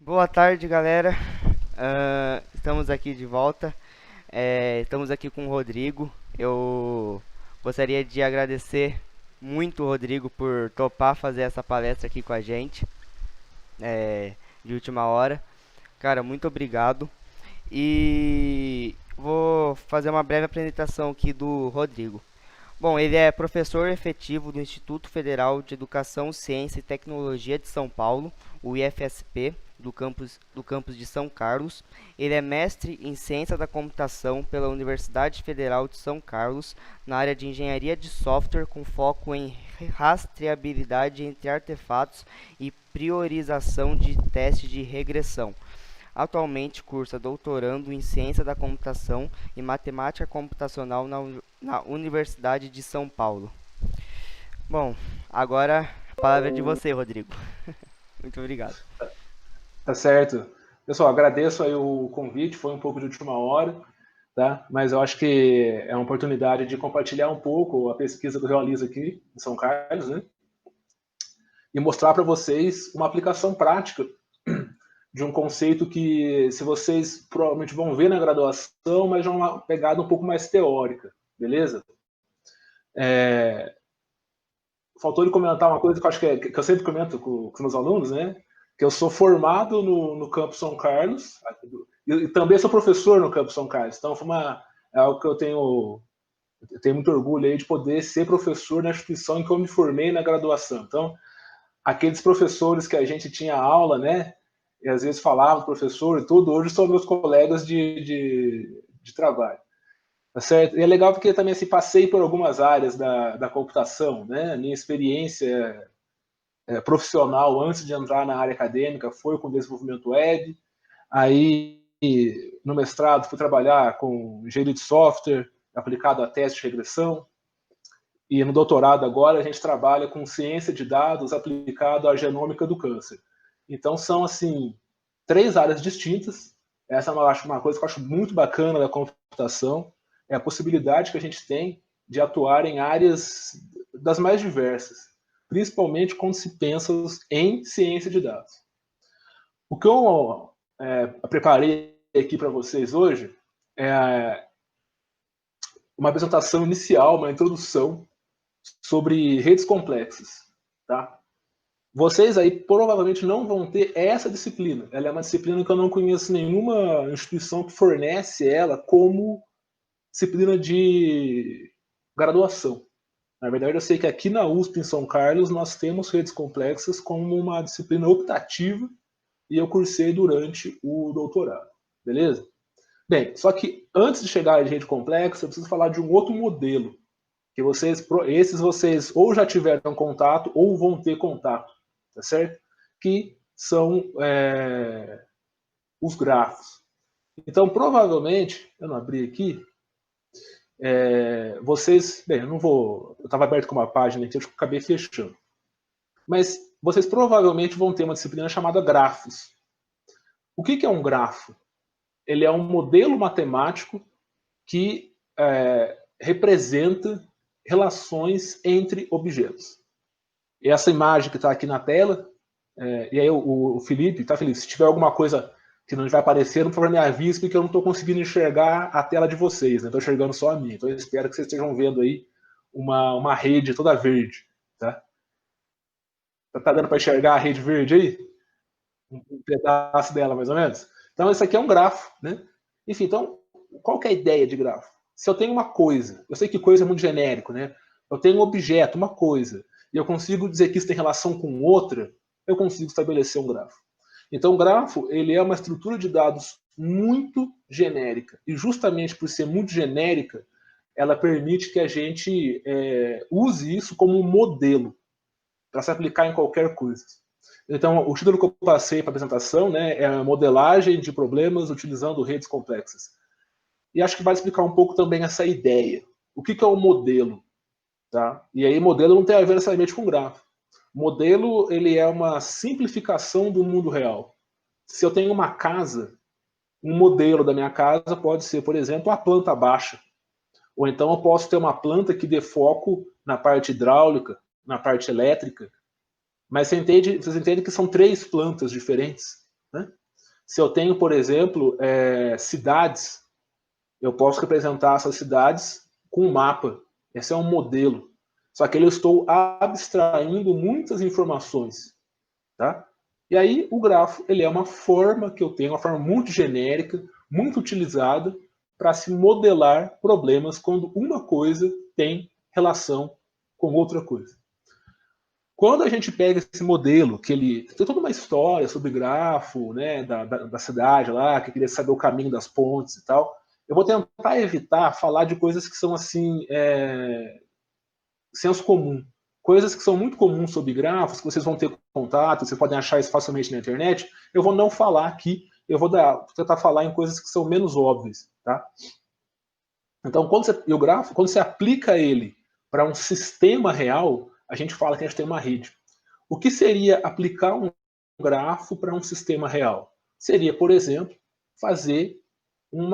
Boa tarde, galera. Estamos aqui de volta. Estamos aqui com o Rodrigo. Eu gostaria de agradecer muito o Rodrigo por topar fazer essa palestra aqui com a gente, de última hora. Cara, muito obrigado. E vou fazer uma breve apresentação aqui do Rodrigo. Bom, ele é professor efetivo do Instituto Federal de Educação, Ciência e Tecnologia de São Paulo, o IFSP, do campus de São Carlos. Ele é mestre em Ciência da Computação pela Universidade Federal de São Carlos, na área de Engenharia de Software, com foco em rastreabilidade entre artefatos e priorização de testes de regressão. Atualmente cursa doutorando em Ciência da Computação e Matemática Computacional na Universidade de São Paulo. Bom, agora a palavra é de você, Rodrigo. Muito obrigado. Tá certo. Pessoal, agradeço aí o convite, foi um pouco de última hora, tá? Mas eu acho que é uma oportunidade de compartilhar um pouco a pesquisa que eu realizo aqui em São Carlos, né? E mostrar para vocês uma aplicação prática de um conceito que, se vocês provavelmente vão ver na graduação, mas de uma pegada um pouco mais teórica, beleza? Faltou ele comentar uma coisa que eu acho que eu sempre comento com os meus alunos, né? Que eu sou formado no Campus São Carlos e também sou professor no Campus São Carlos. Então, é algo que eu tenho muito orgulho aí de poder ser professor na instituição em que eu me formei na graduação. Então, aqueles professores que a gente tinha aula, né? E às vezes falava professor e tudo, hoje são meus colegas de trabalho. Tá certo? E é legal porque também assim, passei por algumas áreas da computação, né? A minha experiência profissional antes de entrar na área acadêmica foi com desenvolvimento web. Aí, no mestrado, fui trabalhar com engenharia de software aplicado a teste de regressão. E no doutorado agora a gente trabalha com ciência de dados aplicado à genômica do câncer. Então são assim três áreas distintas. Essa é uma coisa que eu acho muito bacana da computação, é a possibilidade que a gente tem de atuar em áreas das mais diversas, principalmente quando se pensa em ciência de dados. O que eu preparei aqui para vocês hoje é uma apresentação inicial, uma introdução sobre redes complexas, tá? Vocês aí provavelmente não vão ter essa disciplina. Ela é uma disciplina que eu não conheço nenhuma instituição que fornece ela como disciplina de graduação. Na verdade, eu sei que aqui na USP, em São Carlos, nós temos redes complexas como uma disciplina optativa e eu cursei durante o doutorado. Beleza? Bem, só que antes de chegar à rede complexa, eu preciso falar de um outro modelo que esses vocês ou já tiveram contato ou vão ter contato, tá certo? Que são os grafos. Então, provavelmente, eu não abri aqui, vocês, bem, eu não vou, eu estava aberto com uma página aqui, eu acabei fechando. Mas vocês provavelmente vão ter uma disciplina chamada grafos. O que é um grafo? Ele é um modelo matemático que representa relações entre objetos. E essa imagem que está aqui na tela, e aí o Felipe, tá, Felipe? Se tiver alguma coisa que não vai aparecer, por favor, me avise, porque eu não estou conseguindo enxergar a tela de vocês, né? Estou enxergando só a minha. Então eu espero que vocês estejam vendo aí uma rede toda verde, tá? Tá dando para enxergar a rede verde aí? Um pedaço dela, mais ou menos? Então, isso aqui é um grafo, né? Enfim, então, qual que é a ideia de grafo? Se eu tenho uma coisa, eu sei que coisa é muito genérico, né? Eu tenho um objeto, uma coisa, e eu consigo dizer que isso tem relação com outra, eu consigo estabelecer um grafo. Então, o grafo, ele é uma estrutura de dados muito genérica. E justamente por ser muito genérica, ela permite que a gente use isso como um modelo para se aplicar em qualquer coisa. Então, o título que eu passei para a apresentação, né, é a modelagem de problemas utilizando redes complexas. E acho que vai explicar um pouco também essa ideia. O que é o modelo? Tá? E aí, modelo não tem a ver necessariamente com gráfico. Modelo, ele é uma simplificação do mundo real. Se eu tenho uma casa, um modelo da minha casa pode ser, por exemplo, a planta baixa. Ou então eu posso ter uma planta que dê foco na parte hidráulica, na parte elétrica. Mas vocês entendem que são três plantas diferentes. né? Se eu tenho, por exemplo, cidades, eu posso representar essas cidades com um mapa. Esse é um modelo. Só que eu estou abstraindo muitas informações, tá? E aí o grafo ele é uma forma que eu tenho, uma forma muito genérica, muito utilizada para se modelar problemas quando uma coisa tem relação com outra coisa. Quando a gente pega esse modelo, que ele tem toda uma história sobre grafo, né, da cidade lá, que queria saber o caminho das pontes e tal, eu vou tentar evitar falar de coisas que são assim, senso comum. Coisas que são muito comuns sobre grafos, que vocês vão ter contato, vocês podem achar isso facilmente na internet, eu vou não falar aqui, eu vou tentar falar em coisas que são menos óbvias, tá? Então, o grafo, quando você aplica ele para um sistema real, a gente fala que a gente tem uma rede. O que seria aplicar um grafo para um sistema real? Seria, por exemplo, fazer um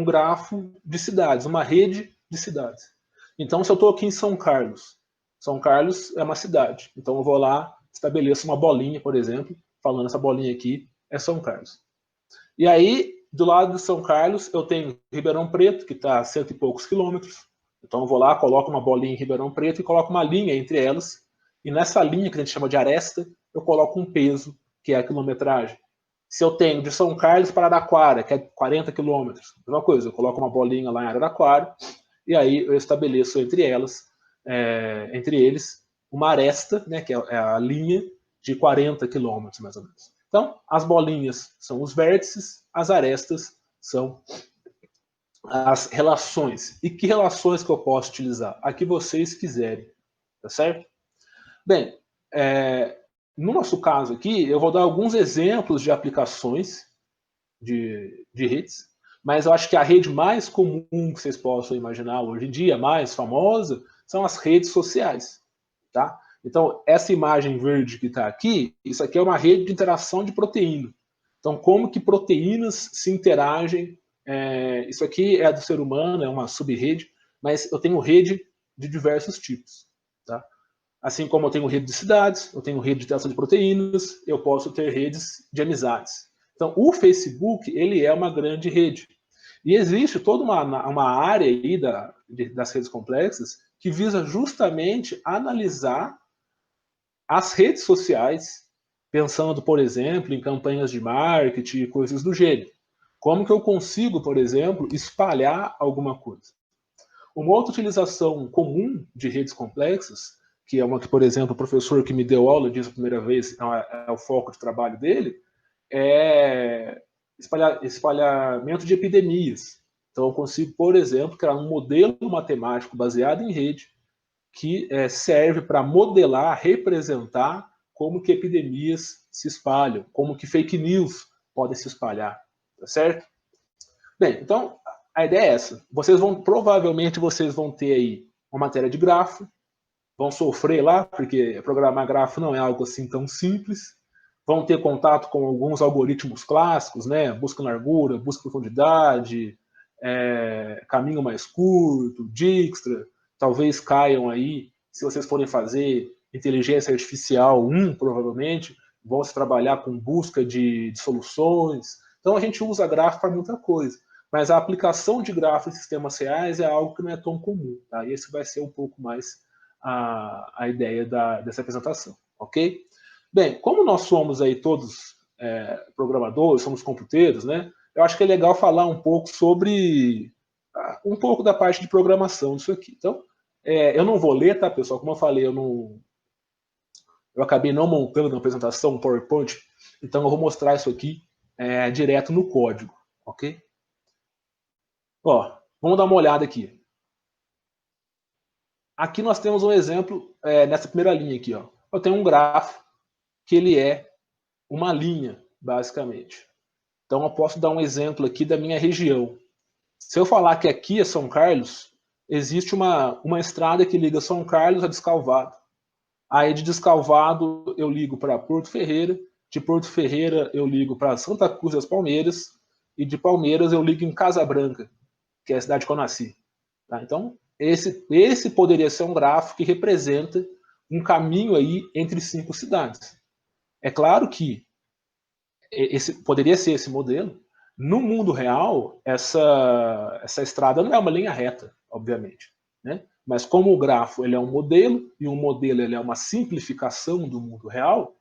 grafo de cidades, uma rede de cidades. Então, se eu estou aqui em São Carlos é uma cidade. Então, eu vou lá, estabeleço uma bolinha, por exemplo, falando essa bolinha aqui é São Carlos. E aí, do lado de São Carlos, eu tenho Ribeirão Preto, que está a cento e poucos quilômetros. Então, eu vou lá, coloco uma bolinha em Ribeirão Preto e coloco uma linha entre elas. E nessa linha, que a gente chama de aresta, eu coloco um peso, que é a quilometragem. Se eu tenho de São Carlos para Araraquara, que é 40 quilômetros, mesma coisa, eu coloco uma bolinha lá em Araraquara, e aí eu estabeleço entre eles, uma aresta, né, que é a linha de 40 quilômetros, mais ou menos. Então, as bolinhas são os vértices, as arestas são as relações. E que relações que eu posso utilizar? A que vocês quiserem, tá certo? Bem, no nosso caso aqui, eu vou dar alguns exemplos de aplicações de redes, mas eu acho que a rede mais comum que vocês possam imaginar hoje em dia, mais famosa, são as redes sociais, tá? Então, essa imagem verde que está aqui, isso aqui é uma rede de interação de proteína. Então, como que proteínas se interagem? Isso aqui é do ser humano, é uma subrede, mas eu tenho rede de diversos tipos, tá? Assim como eu tenho rede de cidades, eu tenho rede de interação de proteínas, eu posso ter redes de amizades. Então, o Facebook, ele é uma grande rede. E existe toda uma área aí das redes complexas que visa justamente analisar as redes sociais, pensando, por exemplo, em campanhas de marketing e coisas do gênero. Como que eu consigo, por exemplo, espalhar alguma coisa? Uma outra utilização comum de redes complexas, que é uma que, por exemplo, o professor que me deu aula disso a primeira vez, é o foco de trabalho dele, é espalhamento de epidemias. Então, eu consigo, por exemplo, criar um modelo matemático baseado em rede que serve para modelar, representar como que epidemias se espalham, como que fake news podem se espalhar, tá certo? Bem, então a ideia é essa. Provavelmente vocês vão ter aí uma matéria de grafo, vão sofrer lá, porque programar grafo não é algo assim tão simples. Vão ter contato com alguns algoritmos clássicos, né? Busca largura, busca profundidade, caminho mais curto, Dijkstra. Talvez caiam aí, se vocês forem fazer inteligência artificial 1, provavelmente, vão se trabalhar com busca de soluções. Então a gente usa grafo para muita coisa. Mas a aplicação de grafo em sistemas reais é algo que não é tão comum. Tá? E esse vai ser um pouco mais a ideia dessa apresentação, ok? Bem, como nós somos aí todos programadores, somos computeiros, né? Eu acho que é legal falar um pouco sobre um pouco da parte de programação disso aqui. Então, eu não vou ler, tá, pessoal? Como eu falei, eu acabei não montando uma apresentação, um PowerPoint, então eu vou mostrar isso aqui direto no código, ok? Ó, vamos dar uma olhada aqui. Aqui nós temos um exemplo nessa primeira linha aqui. Ó. Eu tenho um grafo que ele é uma linha, basicamente. Então eu posso dar um exemplo aqui da minha região. Se eu falar que aqui é São Carlos, existe uma estrada que liga São Carlos a Descalvado. Aí de Descalvado eu ligo para Porto Ferreira, de Porto Ferreira eu ligo para Santa Cruz das Palmeiras, e de Palmeiras eu ligo em Casa Branca, que é a cidade que eu nasci. Tá? Então, esse poderia ser um grafo que representa um caminho aí entre 5 cidades. É claro que poderia ser esse modelo. No mundo real, essa estrada não é uma linha reta, obviamente, né? Mas como o grafo ele é um modelo, e um modelo ele é uma simplificação do mundo real,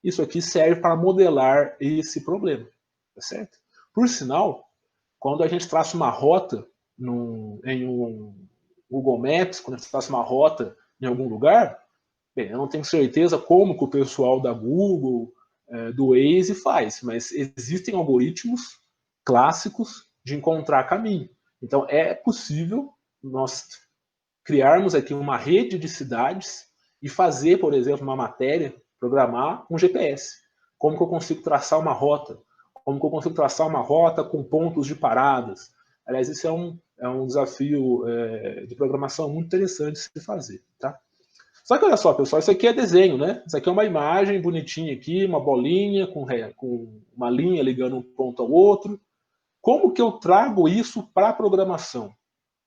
isso aqui serve para modelar esse problema, tá certo? Por sinal, quando a gente traça uma rota em um Google Maps, quando a gente traça uma rota em algum lugar, bem, eu não tenho certeza como que o pessoal da Google, do Waze faz, mas existem algoritmos clássicos de encontrar caminho. Então, é possível nós criarmos aqui uma rede de cidades e fazer, por exemplo, uma matéria, programar um GPS. Como que eu consigo traçar uma rota? Como que eu consigo traçar uma rota com pontos de paradas? Aliás, isso é um desafio de programação muito interessante de se fazer, tá? Só que olha só, pessoal, isso aqui é desenho, né? Isso aqui é uma imagem bonitinha aqui, uma bolinha com uma linha ligando um ponto ao outro. Como que eu trago isso para a programação?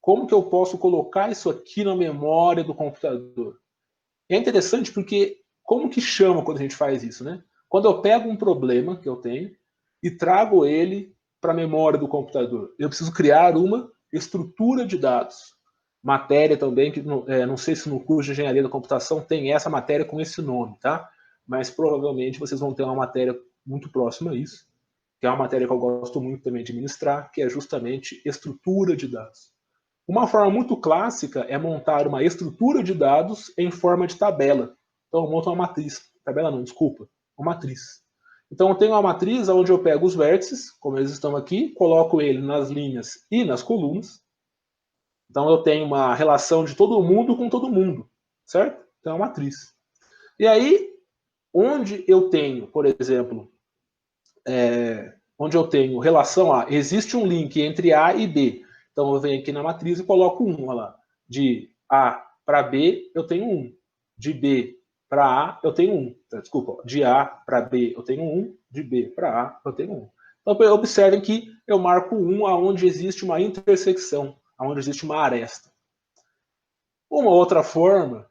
Como que eu posso colocar isso aqui na memória do computador? É interessante porque como que chama quando a gente faz isso, né? Quando eu pego um problema que eu tenho e trago ele para a memória do computador, eu preciso criar uma estrutura de dados. Matéria também, que não sei se no curso de engenharia da computação tem essa matéria com esse nome, tá? Mas provavelmente vocês vão ter uma matéria muito próxima a isso, que é uma matéria que eu gosto muito também de ministrar, que é justamente estrutura de dados. Uma forma muito clássica é montar uma estrutura de dados em forma de tabela. Então, eu monto uma matriz. Tabela não, desculpa. Uma matriz. Então, eu tenho uma matriz onde eu pego os vértices, como eles estão aqui, coloco ele nas linhas e nas colunas. Então, eu tenho uma relação de todo mundo com todo mundo, certo? Então, é uma matriz. E aí, onde eu tenho, por exemplo, onde eu tenho relação a, existe um link entre A e B. Então eu venho aqui na matriz e coloco 1, olha lá. De A para B, eu tenho 1. De B para A, eu tenho 1. Desculpa, de A para B, eu tenho 1. De B para A, eu tenho 1. Então observem que eu marco 1 aonde existe uma intersecção, aonde existe uma aresta. Uma outra forma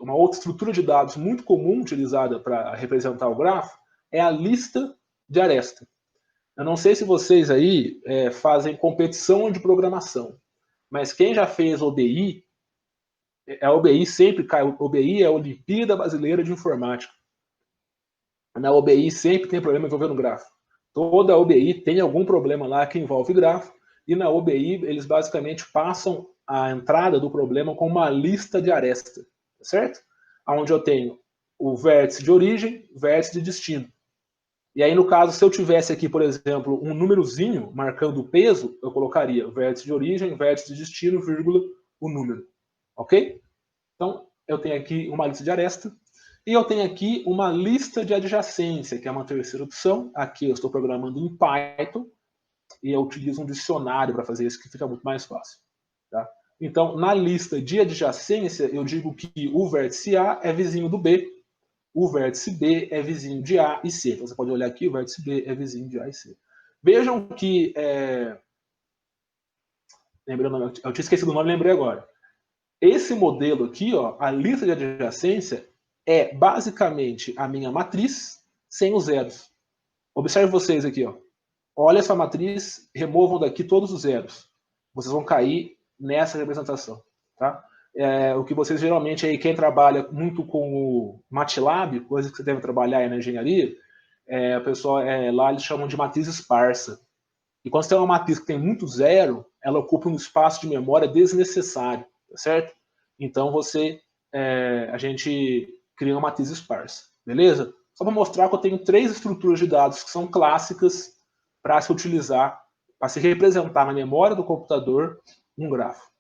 uma outra estrutura de dados muito comum utilizada para representar o grafo é a lista de aresta. Eu não sei se vocês aí fazem competição de programação, mas quem já fez OBI, a OBI sempre cai. OBI é a Olimpíada Brasileira de Informática. Na OBI sempre tem problema envolvendo grafo. Toda OBI tem algum problema lá que envolve grafo, e na OBI eles basicamente passam a entrada do problema com uma lista de aresta, certo? Onde eu tenho o vértice de origem, vértice de destino. E aí, no caso, se eu tivesse aqui, por exemplo, um númerozinho marcando o peso, eu colocaria vértice de origem, vértice de destino, vírgula, o número. Ok? Então, eu tenho aqui uma lista de aresta. E eu tenho aqui uma lista de adjacência, que é uma terceira opção. Aqui eu estou programando em Python. E eu utilizo um dicionário para fazer isso, que fica muito mais fácil. Tá? Então, na lista de adjacência, eu digo que o vértice A é vizinho do B, o vértice B é vizinho de A e C. Então, você pode olhar aqui, o vértice B é vizinho de A e C. Vejam que... eu tinha esquecido o nome, lembrei agora. Esse modelo aqui, ó, a lista de adjacência, é basicamente a minha matriz sem os zeros. Observe vocês aqui, ó. Olha essa matriz, removam daqui todos os zeros. Vocês vão cair nessa representação, tá? O que vocês geralmente aí, quem trabalha muito com o MATLAB, coisa que você deve trabalhar aí na engenharia, o pessoal lá eles chamam de matriz esparsa. E quando você tem uma matriz que tem muito zero, ela ocupa um espaço de memória desnecessário, tá certo? Então a gente cria uma matriz esparsa, beleza? Só para mostrar que eu tenho 3 estruturas de dados que são clássicas para se utilizar, para se representar na memória do computador um grafo.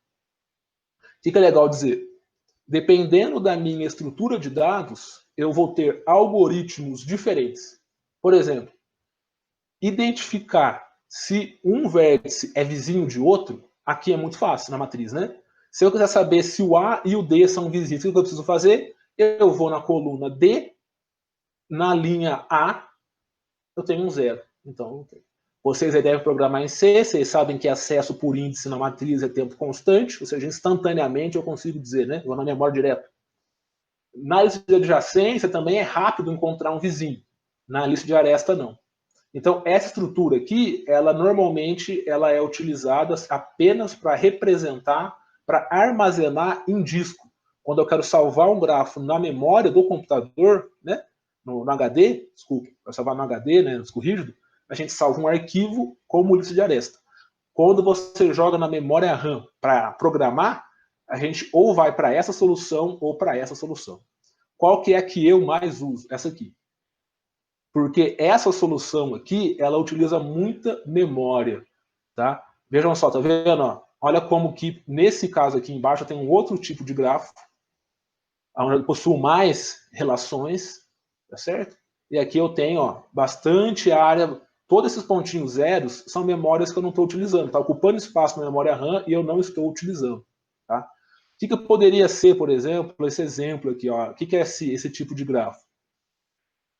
O que é legal dizer? Dependendo da minha estrutura de dados, eu vou ter algoritmos diferentes. Por exemplo, identificar se um vértice é vizinho de outro, aqui é muito fácil na matriz, né? Se eu quiser saber se o A e o D são vizinhos, o que eu preciso fazer? Eu vou na coluna D, na linha A, eu tenho um zero. Então, vocês aí devem programar em C, vocês sabem que acesso por índice na matriz é tempo constante, ou seja, instantaneamente eu consigo dizer, né? Vou na memória direta. Na lista de adjacência também é rápido encontrar um vizinho. Na lista de aresta, não. Então, essa estrutura aqui, ela normalmente ela é utilizada apenas para representar, para armazenar em disco. Quando eu quero salvar um grafo na memória do computador, né, no HD, desculpa, para salvar no HD, né, no disco rígido, a gente salva um arquivo como lista de aresta. Quando você joga na memória RAM para programar, a gente ou vai para essa solução ou para essa solução. Qual que é a que eu mais uso? Essa aqui. Porque essa solução aqui, ela utiliza muita memória, tá? Vejam só, tá vendo? Ó? Olha como que, nesse caso aqui embaixo, tem um outro tipo de grafo, onde eu possuo mais relações, tá certo? E aqui eu tenho, ó, bastante área, todos esses pontinhos zeros são memórias que eu não estou utilizando, tá ocupando espaço na memória RAM e eu não estou utilizando, tá? O que poderia ser, por exemplo, esse exemplo aqui, ó? O que é esse tipo de grafo?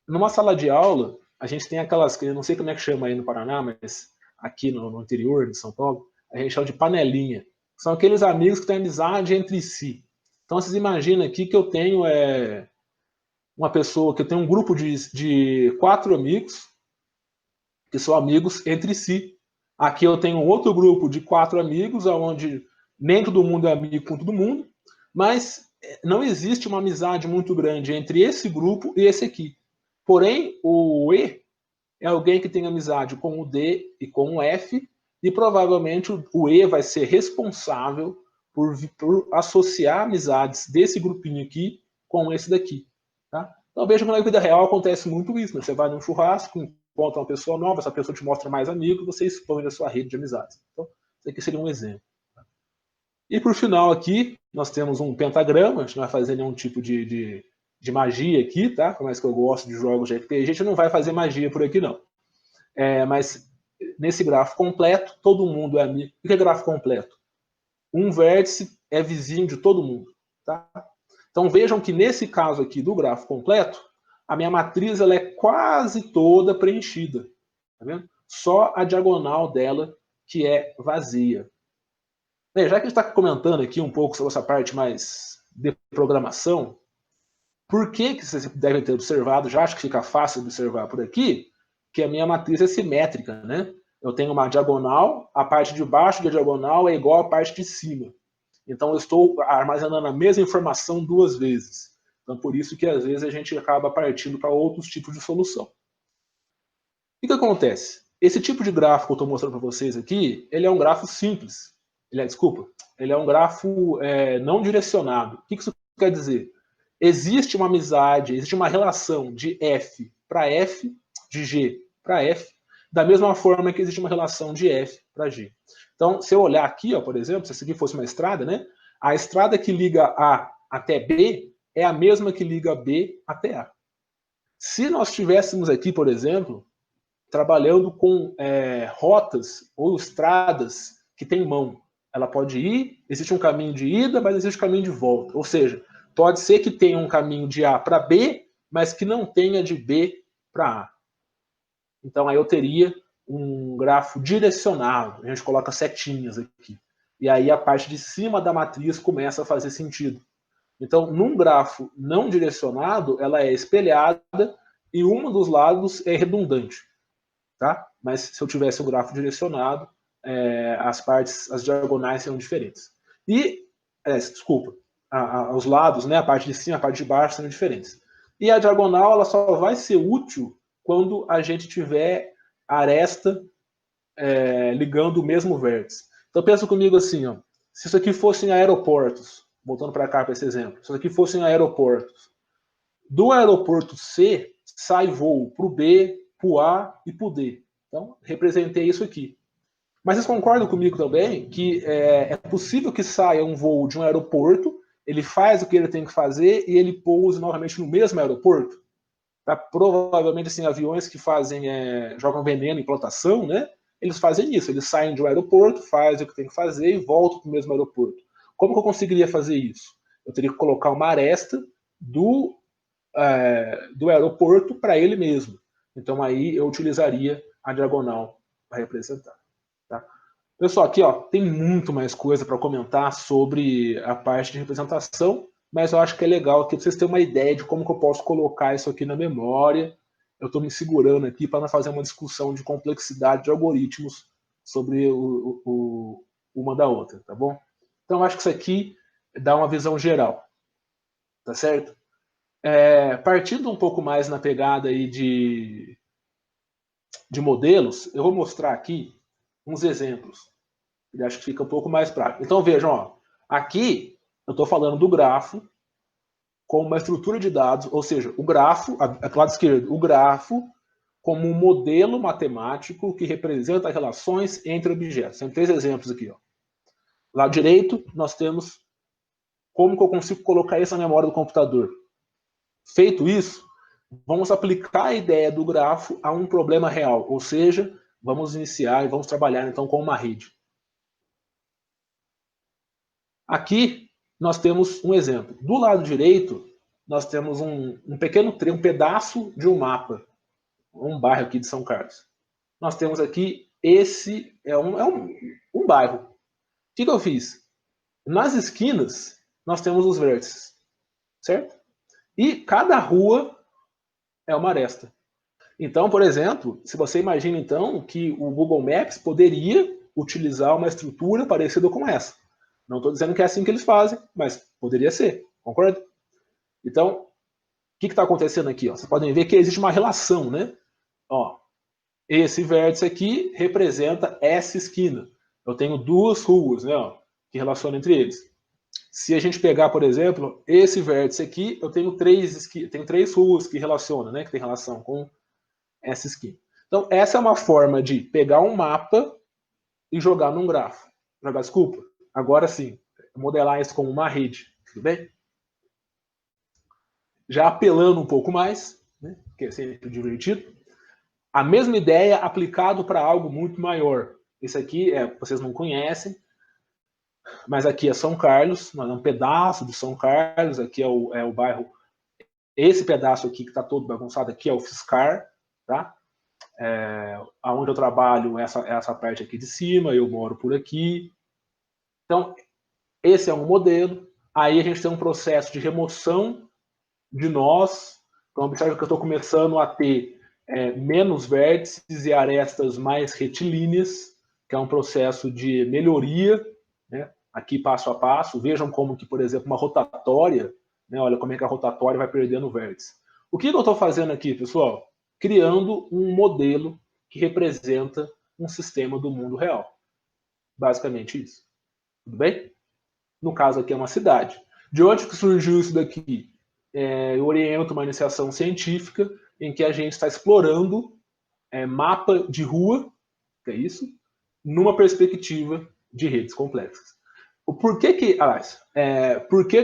Numa sala de aula, a gente tem aquelas, eu não sei como é que chama aí no Paraná, mas aqui no interior de São Paulo, a gente chama de panelinha. São aqueles amigos que têm amizade entre si. Então, vocês imaginam aqui que eu tenho uma pessoa, que eu tenho um grupo de 4 amigos, que são amigos entre si. Aqui eu tenho outro grupo de 4 amigos, onde nem todo mundo é amigo com todo mundo, mas não existe uma amizade muito grande entre esse grupo e esse aqui. Porém, o E é alguém que tem amizade com o D e com o F, e provavelmente o E vai ser responsável por associar amizades desse grupinho aqui com esse daqui. Tá? Então veja que na vida real acontece muito isso. Né? Você vai num churrasco, encontra uma pessoa nova, essa pessoa te mostra mais amigos, você expande a sua rede de amizades. Então, isso aqui seria um exemplo. E por final aqui, nós temos um pentagrama, a gente não vai fazer nenhum tipo de magia aqui, tá? Por mais que eu gosto de jogos de RPG, a gente não vai fazer magia por aqui, não. Mas nesse grafo completo, todo mundo é amigo. O que é grafo completo? Um vértice é vizinho de todo mundo, tá? Então vejam que nesse caso aqui do grafo completo, a minha matriz ela é quase toda preenchida, tá vendo? Só a diagonal dela que é vazia. Já que a gente está comentando aqui um pouco sobre essa parte mais de programação, por que vocês devem ter observado, já acho que fica fácil observar por aqui, que a minha matriz é simétrica, né? Eu tenho uma diagonal, a parte de baixo da diagonal é igual à parte de cima. Então eu estou armazenando a mesma informação 2 vezes. Então por isso que às vezes a gente acaba partindo para outros tipos de solução. O que acontece? Esse tipo de gráfico que eu estou mostrando para vocês aqui, ele é um grafo simples. Ele é um grafo não direcionado. O que isso quer dizer? Existe uma amizade, existe uma relação de F para F, de G para F, da mesma forma que existe uma relação de F para G. Então, se eu olhar aqui, ó, por exemplo, se essa aqui fosse uma estrada, né? A estrada que liga A até B é a mesma que liga B até A. Se nós tivéssemos aqui, por exemplo, trabalhando com rotas ou estradas que tem mão, ela pode ir, existe um caminho de ida, mas existe um caminho de volta. Ou seja, pode ser que tenha um caminho de A para B, mas que não tenha de B para A. Então aí eu teria um grafo direcionado, a gente coloca setinhas aqui. E aí a parte de cima da matriz começa a fazer sentido. Então, num grafo não direcionado, ela é espelhada e um dos lados é redundante. Tá? Mas se eu tivesse um grafo direcionado, as diagonais seriam diferentes. E, desculpa, os lados, né, a parte de cima, a parte de baixo seriam diferentes. E a diagonal ela só vai ser útil quando a gente tiver aresta ligando o mesmo vértice. Então pensa comigo assim, ó, se isso aqui fossem aeroportos, voltando para cá para esse exemplo, se isso aqui fossem aeroportos, do aeroporto C sai voo para o B, para o A e para o D. Então, representei isso aqui. Mas vocês concordam comigo também que é possível que saia um voo de um aeroporto, ele faz o que ele tem que fazer e ele pouse novamente no mesmo aeroporto? Tá? Provavelmente, assim, aviões que fazem, jogam veneno em plantação, né? Eles fazem isso, eles saem de um aeroporto, fazem o que tem que fazer e voltam para o mesmo aeroporto. Como que eu conseguiria fazer isso? Eu teria que colocar uma aresta do aeroporto para ele mesmo. Então aí eu utilizaria a diagonal para representar. Tá? Pessoal, aqui ó, tem muito mais coisa para comentar sobre a parte de representação, mas eu acho que é legal aqui para vocês terem uma ideia de como que eu posso colocar isso aqui na memória eu estou me segurando aqui para não fazer uma discussão de complexidade de algoritmos sobre uma da outra, tá bom? Então, acho que isso aqui dá uma visão geral, tá certo? Partindo um pouco mais na pegada aí de modelos, eu vou mostrar aqui uns exemplos. Eu acho que fica um pouco mais prático. Então, vejam, ó, aqui eu estou falando do grafo como uma estrutura de dados, ou seja, o grafo, do lado esquerdo, o grafo como um modelo matemático que representa relações entre objetos. Tem 3 exemplos aqui. Ó. Lado direito, nós temos como que eu consigo colocar isso na memória do computador. Feito isso, vamos aplicar a ideia do grafo a um problema real, ou seja, vamos iniciar e vamos trabalhar então com uma rede. Aqui nós temos um exemplo. Do lado direito, nós temos um pequeno um pedaço de um mapa, um bairro aqui de São Carlos. Nós temos aqui, esse é um bairro. O que eu fiz? Nas esquinas, nós temos os vértices, certo? E cada rua é uma aresta. Então, por exemplo, se você imagina então que o Google Maps poderia utilizar uma estrutura parecida com essa. Não estou dizendo que é assim que eles fazem, mas poderia ser, concorda? Então, o que está acontecendo aqui? Ó? Vocês podem ver que existe uma relação, né? Ó, esse vértice aqui representa essa esquina. Eu tenho 2 ruas, né, ó, que relacionam entre eles. Se a gente pegar, por exemplo, esse vértice aqui, eu tenho 3 ruas que relacionam, né, que tem relação com essa esquina. Então, essa é uma forma de pegar um mapa e jogar num grafo. Desculpa. Agora sim, modelar isso como uma rede. Tudo bem? Já apelando um pouco mais, né, que é sempre divertido, a mesma ideia aplicado para algo muito maior. Esse aqui, vocês não conhecem, mas aqui é São Carlos, é um pedaço de São Carlos, aqui é o bairro, esse pedaço aqui que está todo bagunçado aqui é o Fiscar, tá? Onde eu trabalho, essa parte aqui de cima, eu moro por aqui. Então, esse é um modelo. Aí a gente tem um processo de remoção de nós. Então, observe que eu estou começando a ter menos vértices e arestas mais retilíneas, que é um processo de melhoria, né? Aqui passo a passo. Vejam como que, por exemplo, uma rotatória, né? Olha como é que a rotatória vai perdendo vértice. O que eu estou fazendo aqui, pessoal? Criando um modelo que representa um sistema do mundo real. Basicamente isso. Tudo bem? No caso aqui é uma cidade. De onde que surgiu isso daqui? Eu oriento uma iniciação científica em que a gente está explorando mapa de rua, que é isso, numa perspectiva de redes complexas. Por que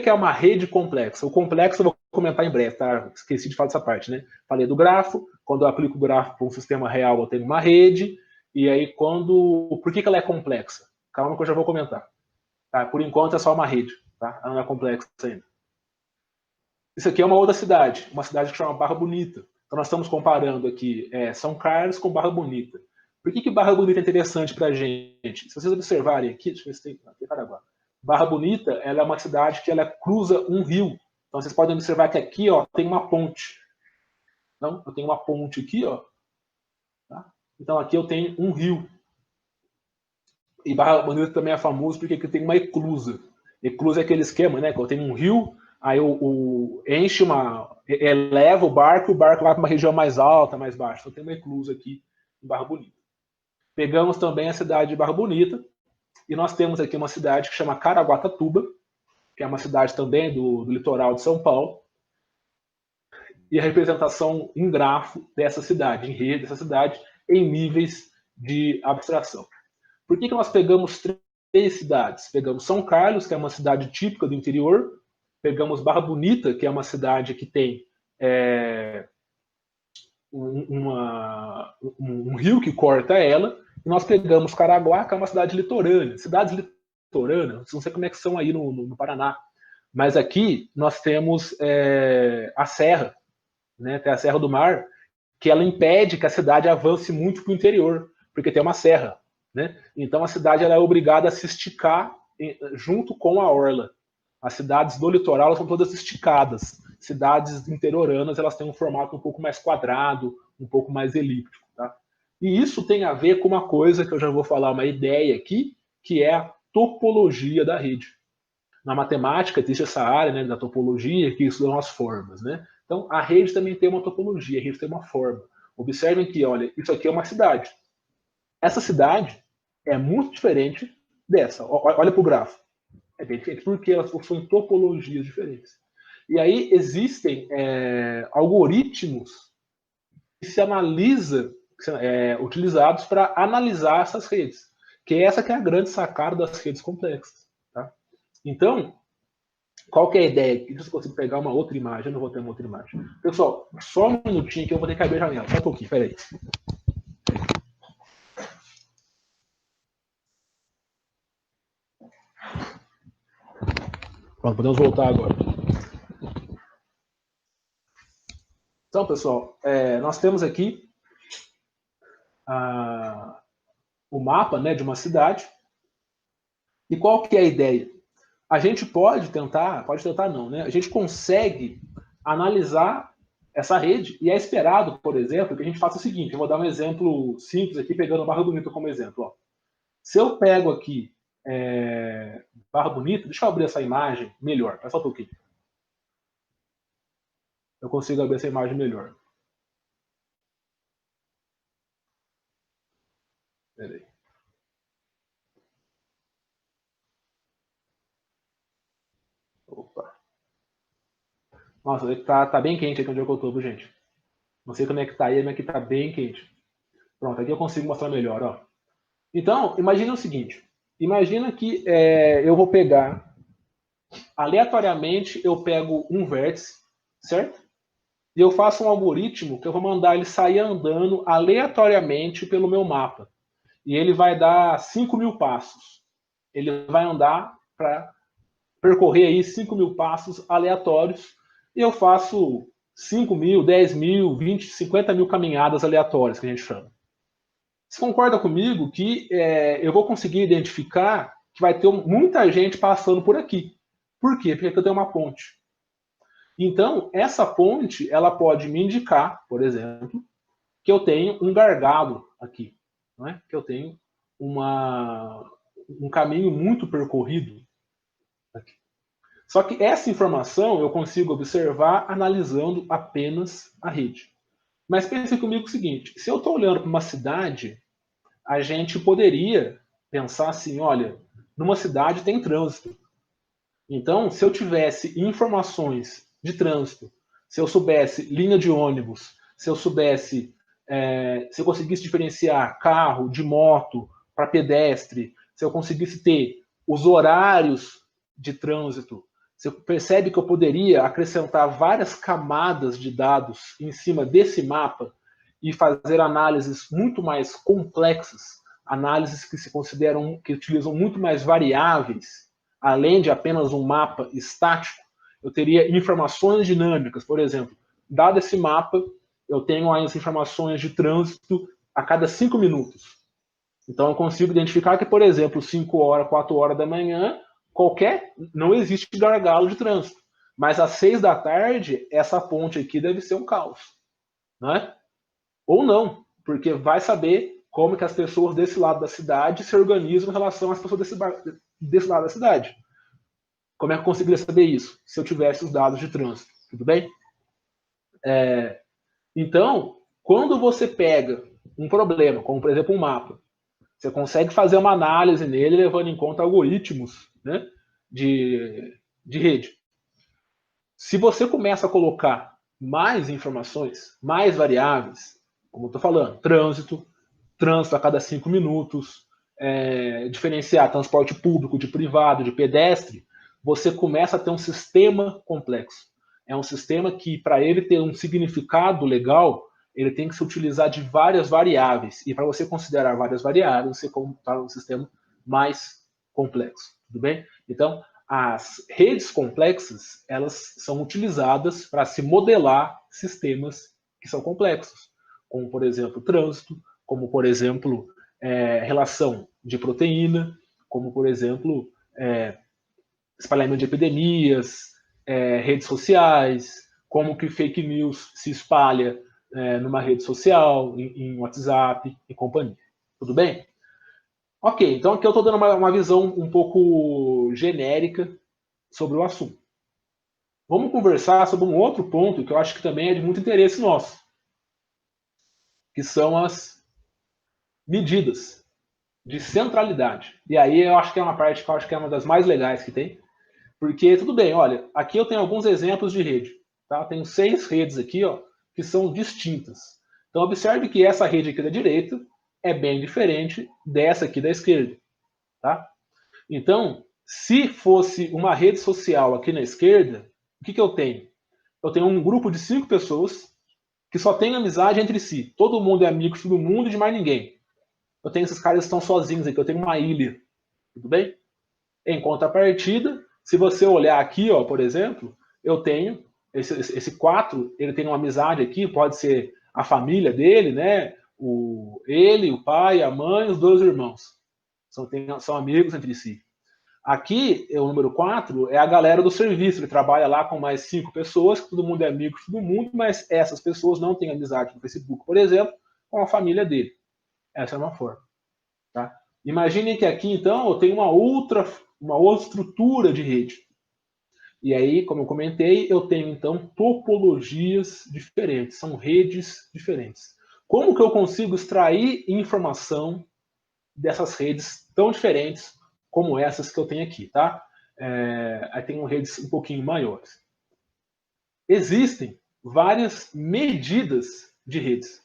é uma rede complexa? O complexo eu vou comentar em breve, tá? Esqueci de falar dessa parte, né? Falei do grafo, quando eu aplico o grafo para um sistema real, eu tenho uma rede, e aí por que ela é complexa? Calma que eu já vou comentar. Tá? Por enquanto é só uma rede, tá? Ela não é complexa ainda. Isso aqui é uma outra cidade, uma cidade que chama Barra Bonita. Então nós estamos comparando aqui São Carlos com Barra Bonita. Por que Barra Bonita é interessante para a gente? Se vocês observarem aqui, deixa eu ver se tem aqui, Caraguá. Barra Bonita, ela é uma cidade que ela cruza um rio. Então vocês podem observar que aqui, ó, tem uma ponte. Então, eu tenho uma ponte aqui, ó. Tá? Então aqui eu tenho um rio. E Barra Bonita também é famoso porque aqui tem uma eclusa. Eclusa é aquele esquema, né? Que eu tenho um rio, aí enche eleva o barco vai para uma região mais alta, mais baixa. Então tem uma eclusa aqui em Barra Bonita. Pegamos também a cidade de Barra Bonita, e nós temos aqui uma cidade que chama Caraguatatuba, que é uma cidade também do litoral de São Paulo, e a representação em grafo dessa cidade, em rede dessa cidade, em níveis de abstração. Por que nós pegamos 3 cidades? Pegamos São Carlos, que é uma cidade típica do interior, pegamos Barra Bonita, que é uma cidade que tem um rio que corta ela, e nós pegamos Caraguá, que é uma cidade litorânea. Cidades litorâneas, não sei como é que são aí no Paraná, mas aqui nós temos a Serra, né? Tem a Serra do Mar, que ela impede que a cidade avance muito para o interior, porque tem uma serra, né? Então a cidade ela é obrigada a se esticar junto com a orla. As cidades do litoral são todas esticadas. cidades interioranas elas têm um formato um pouco mais quadrado, um pouco mais elíptico. Tá? E isso tem a ver com uma coisa que eu já vou falar, uma ideia aqui, que é a topologia da rede. Na matemática existe essa área, né, da topologia que estudam as formas. Né? Então, a rede também tem uma topologia, a rede tem uma forma. Observem que, olha, isso aqui é uma cidade. Essa cidade é muito diferente dessa. Olha para o grafo. É bem diferente, porque elas possuem topologias diferentes. E aí existem algoritmos que se analisa, utilizados para analisar essas redes. Que essa que é a grande sacada das redes complexas. Tá? Então, qual que é a ideia? Deixa eu ver se eu consigo pegar uma outra imagem. Eu não vou ter uma outra imagem. Pessoal, só um minutinho que eu vou ter que abrir a janela. Só um pouquinho, peraí. Pronto, podemos voltar agora. Então, pessoal, nós temos aqui o mapa, né, de uma cidade. E qual que é a ideia? A gente pode tentar não, né? A gente consegue analisar essa rede e é esperado, por exemplo, que a gente faça o seguinte, eu vou dar um exemplo simples aqui, pegando Barra Bonita como exemplo. Ó. Se eu pego aqui Barra Bonita, deixa eu abrir essa imagem melhor, só um pouquinho. Eu consigo abrir essa imagem melhor. Peraí. Opa. Nossa, tá bem quente aqui onde eu tô, gente. Não sei como é que tá aí, mas aqui tá bem quente. Pronto, aqui eu consigo mostrar melhor, ó. Então, imagina o seguinte. Imagina que eu vou pegar, aleatoriamente, eu pego um vértice, certo? E eu faço um algoritmo que eu vou mandar ele sair andando aleatoriamente pelo meu mapa. E ele vai dar 5.000 passos. Ele vai andar para percorrer aí 5.000 passos aleatórios. E eu faço 5.000, 10.000, 20, 50.000 caminhadas aleatórias, que a gente chama. Você concorda comigo que eu vou conseguir identificar que vai ter muita gente passando por aqui. Por quê? Porque aqui eu tenho uma ponte. Então, essa ponte, ela pode me indicar, por exemplo, que eu tenho um gargalo aqui. Não é? Que eu tenho um caminho muito percorrido aqui. Só que essa informação eu consigo observar analisando apenas a rede. Mas pense comigo o seguinte, se eu estou olhando para uma cidade, a gente poderia pensar assim, olha, numa cidade tem trânsito. Então, se eu tivesse informações de trânsito, se eu soubesse linha de ônibus, se eu soubesse, se eu conseguisse diferenciar carro de moto para pedestre, se eu conseguisse ter os horários de trânsito, você percebe que eu poderia acrescentar várias camadas de dados em cima desse mapa e fazer análises muito mais complexas, análises que se consideram, que utilizam muito mais variáveis, além de apenas um mapa estático, eu teria informações dinâmicas. Por exemplo, dado esse mapa, eu tenho as informações de trânsito a cada 5 minutos. Então eu consigo identificar que, por exemplo, 5 horas, 4 horas da manhã, não existe gargalo de trânsito. Mas às 6 da tarde, essa ponte aqui deve ser um caos. Né? Ou não, porque vai saber como que as pessoas desse lado da cidade se organizam em relação às pessoas desse lado da cidade. Como é que eu conseguiria saber isso? Se eu tivesse os dados de trânsito, tudo bem? Então, quando você pega um problema, como por exemplo um mapa, você consegue fazer uma análise nele levando em conta algoritmos, né, de rede. Se você começa a colocar mais informações, mais variáveis, como eu estou falando, trânsito a cada 5 minutos, diferenciar transporte público de privado, de pedestre, você começa a ter um sistema complexo. É um sistema que, para ele ter um significado legal, ele tem que se utilizar de várias variáveis. E para você considerar várias variáveis, você está um sistema mais complexo. Tudo bem? Então, as redes complexas, elas são utilizadas para se modelar sistemas que são complexos, como, por exemplo, trânsito, como, por exemplo, relação de proteína, como, por exemplo, espalhamento de epidemias, redes sociais, como que fake news se espalha numa rede social, em WhatsApp e companhia. Tudo bem? Ok, então aqui eu estou dando uma visão um pouco genérica sobre o assunto. Vamos conversar sobre um outro ponto que eu acho que também é de muito interesse nosso, que são as medidas de centralidade. E aí eu acho que é uma parte que eu acho que é uma das mais legais que tem, porque tudo bem, olha, aqui eu tenho alguns exemplos de rede, tá? Eu tenho 6 redes aqui, ó, que são distintas. Então observe que essa rede aqui da direita é bem diferente dessa aqui da esquerda, tá? Então, se fosse uma rede social aqui na esquerda, o que eu tenho? Eu tenho um grupo de 5 pessoas que só tem amizade entre si. Todo mundo é amigo de todo mundo e de mais ninguém. Eu tenho esses caras que estão sozinhos aqui, eu tenho uma ilha. Tudo bem? Em contrapartida, se você olhar aqui, ó, por exemplo, eu tenho esse 4, ele tem uma amizade aqui, pode ser a família dele, né? Ele, o pai, a mãe, os 2 irmãos. São amigos entre si. Aqui, o número 4 é a galera do serviço. Ele trabalha lá com mais 5 pessoas, que todo mundo é amigo de todo mundo, mas essas pessoas não têm amizade no Facebook, por exemplo, com a família dele. Essa é uma forma. Tá? Imaginem que aqui, então, eu tenho uma outra estrutura de rede. E aí, como eu comentei, eu tenho, então, topologias diferentes, são redes diferentes. Como que eu consigo extrair informação dessas redes tão diferentes como essas que eu tenho aqui, tá? Aí tem redes um pouquinho maiores. Existem várias medidas de redes.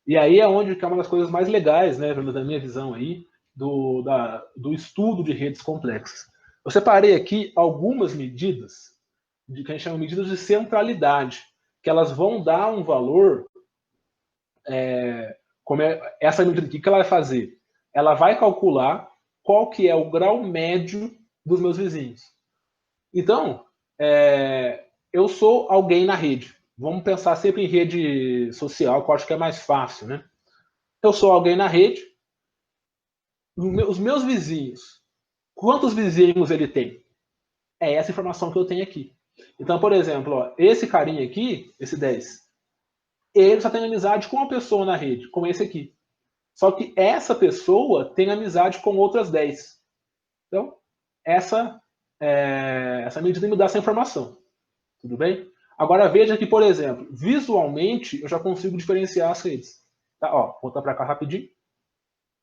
E aí é onde que é uma das coisas mais legais, né, da minha visão aí, do estudo de redes complexas. Eu separei aqui algumas medidas, que a gente chama de medidas de centralidade, que elas vão dar um valor. Essa medida aqui, o que ela vai fazer? Ela vai calcular qual que é o grau médio dos meus vizinhos. Então, eu sou alguém na rede. Vamos pensar sempre em rede social, que eu acho que é mais fácil, né? Eu sou alguém na rede. Os meus vizinhos, quantos vizinhos ele tem? É essa informação que eu tenho aqui. Então, por exemplo, ó, esse carinha aqui, esse 10, ele só tem amizade com uma pessoa na rede, com esse aqui. Só que essa pessoa tem amizade com outras 10. Então, essa medida me dá essa informação. Tudo bem? Agora veja que, por exemplo, visualmente eu já consigo diferenciar as redes. Tá? Ó, vou voltar para cá rapidinho.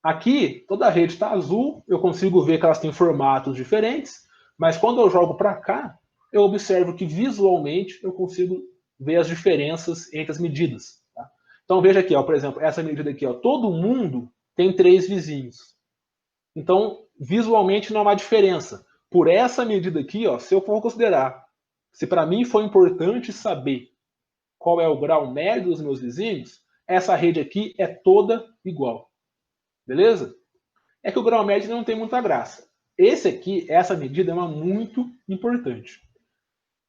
Aqui, toda a rede está azul, eu consigo ver que elas têm formatos diferentes, mas quando eu jogo para cá, eu observo que visualmente eu consigo ver as diferenças entre as medidas. Tá? Então veja aqui, ó, por exemplo, essa medida aqui, ó, todo mundo tem 3 vizinhos. Então, visualmente não há uma diferença. Por essa medida aqui, ó, se eu for considerar, se para mim for importante saber qual é o grau médio dos meus vizinhos, essa rede aqui é toda igual. Beleza? É que o grau médio não tem muita graça. Essa medida é uma muito importante.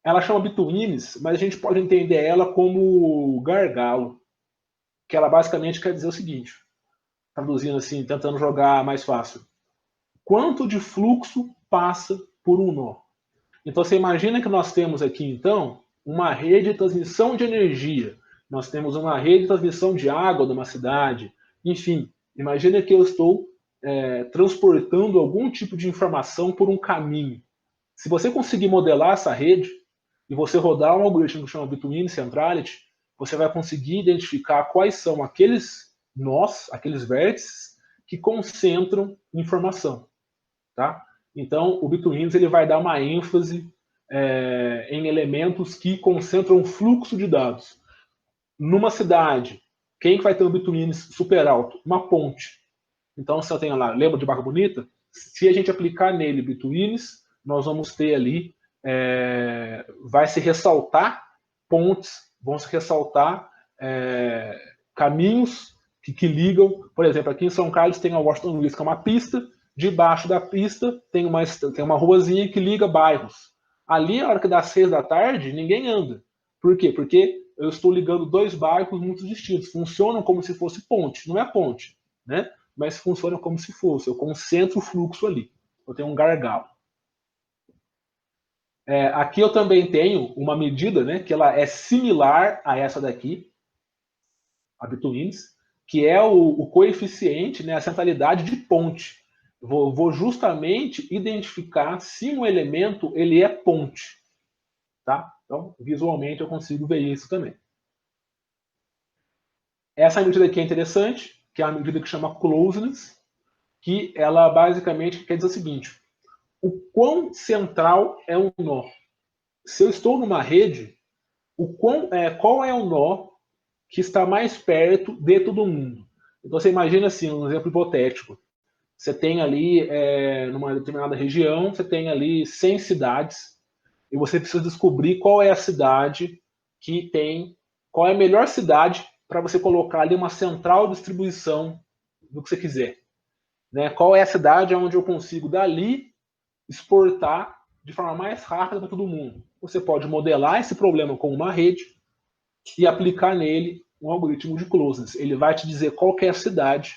Ela chama bituínes, mas a gente pode entender ela como gargalo, que ela basicamente quer dizer o seguinte, traduzindo assim, tentando jogar mais fácil. Quanto de fluxo passa por um nó? Então você imagina que nós temos aqui, então, uma rede de transmissão de energia. Nós temos uma rede de transmissão de água de uma cidade. Enfim, imagina que eu estou transportando algum tipo de informação por um caminho. Se você conseguir modelar essa rede e você rodar um algoritmo que chama Between Centrality, você vai conseguir identificar quais são aqueles nós, aqueles vértices que concentram informação. Tá? Então, o Bitwins ele vai dar uma ênfase em elementos que concentram fluxo de dados. Numa cidade, quem vai ter um Bitwins super alto? Uma ponte. Então, se eu tenho lá, lembra de Barra Bonita? Se a gente aplicar nele Bitwins, nós vamos ter ali, vai se ressaltar pontes, vão se ressaltar caminhos que ligam. Por exemplo, aqui em São Carlos tem a Washington Luiz, que é uma pista. Debaixo da pista tem uma ruazinha que liga bairros. Ali, na hora que dá 6 da tarde, ninguém anda. Por quê? Porque eu estou ligando 2 bairros muito distintos. Funcionam como se fosse ponte. Não é ponte, né? Mas funciona como se fosse. Eu concentro o fluxo ali. Eu tenho um gargalo. Aqui eu também tenho uma medida, né, que ela é similar a essa daqui, a Bituins, que é o coeficiente, né, a centralidade de ponte. Vou justamente identificar se um elemento ele é ponte. Tá? Então, visualmente eu consigo ver isso também. Essa medida aqui é interessante, que é a medida que chama closeness, que ela basicamente quer dizer o seguinte: o quão central é um nó? Se eu estou numa rede, qual é o nó que está mais perto de todo mundo? Então você imagina assim, um exemplo hipotético. Você tem ali, numa determinada região, você tem ali 100 cidades, e você precisa descobrir qual é a cidade que tem, qual é a melhor cidade para você colocar ali uma central de distribuição do que você quiser. Né? Qual é a cidade onde eu consigo dali exportar de forma mais rápida para todo mundo. Você pode modelar esse problema com uma rede e aplicar nele um algoritmo de closeness. Ele vai te dizer qual é a cidade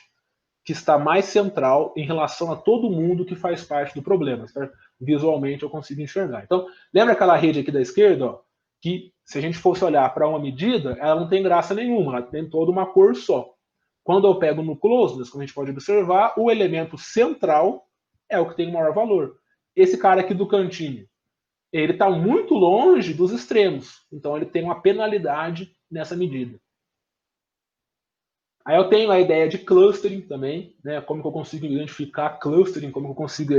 que está mais central em relação a todo mundo que faz parte do problema. Certo? Visualmente eu consigo enxergar. Então, lembra aquela rede aqui da esquerda, ó, que se a gente fosse olhar para uma medida, ela não tem graça nenhuma, ela tem toda uma cor só. Quando eu pego no closeness, como a gente pode observar, o elemento central é o que tem o maior valor. Esse cara aqui do cantinho, ele está muito longe dos extremos, então ele tem uma penalidade nessa medida. Aí eu tenho a ideia de clustering também, né? Como que eu consigo identificar clustering, como que eu consigo.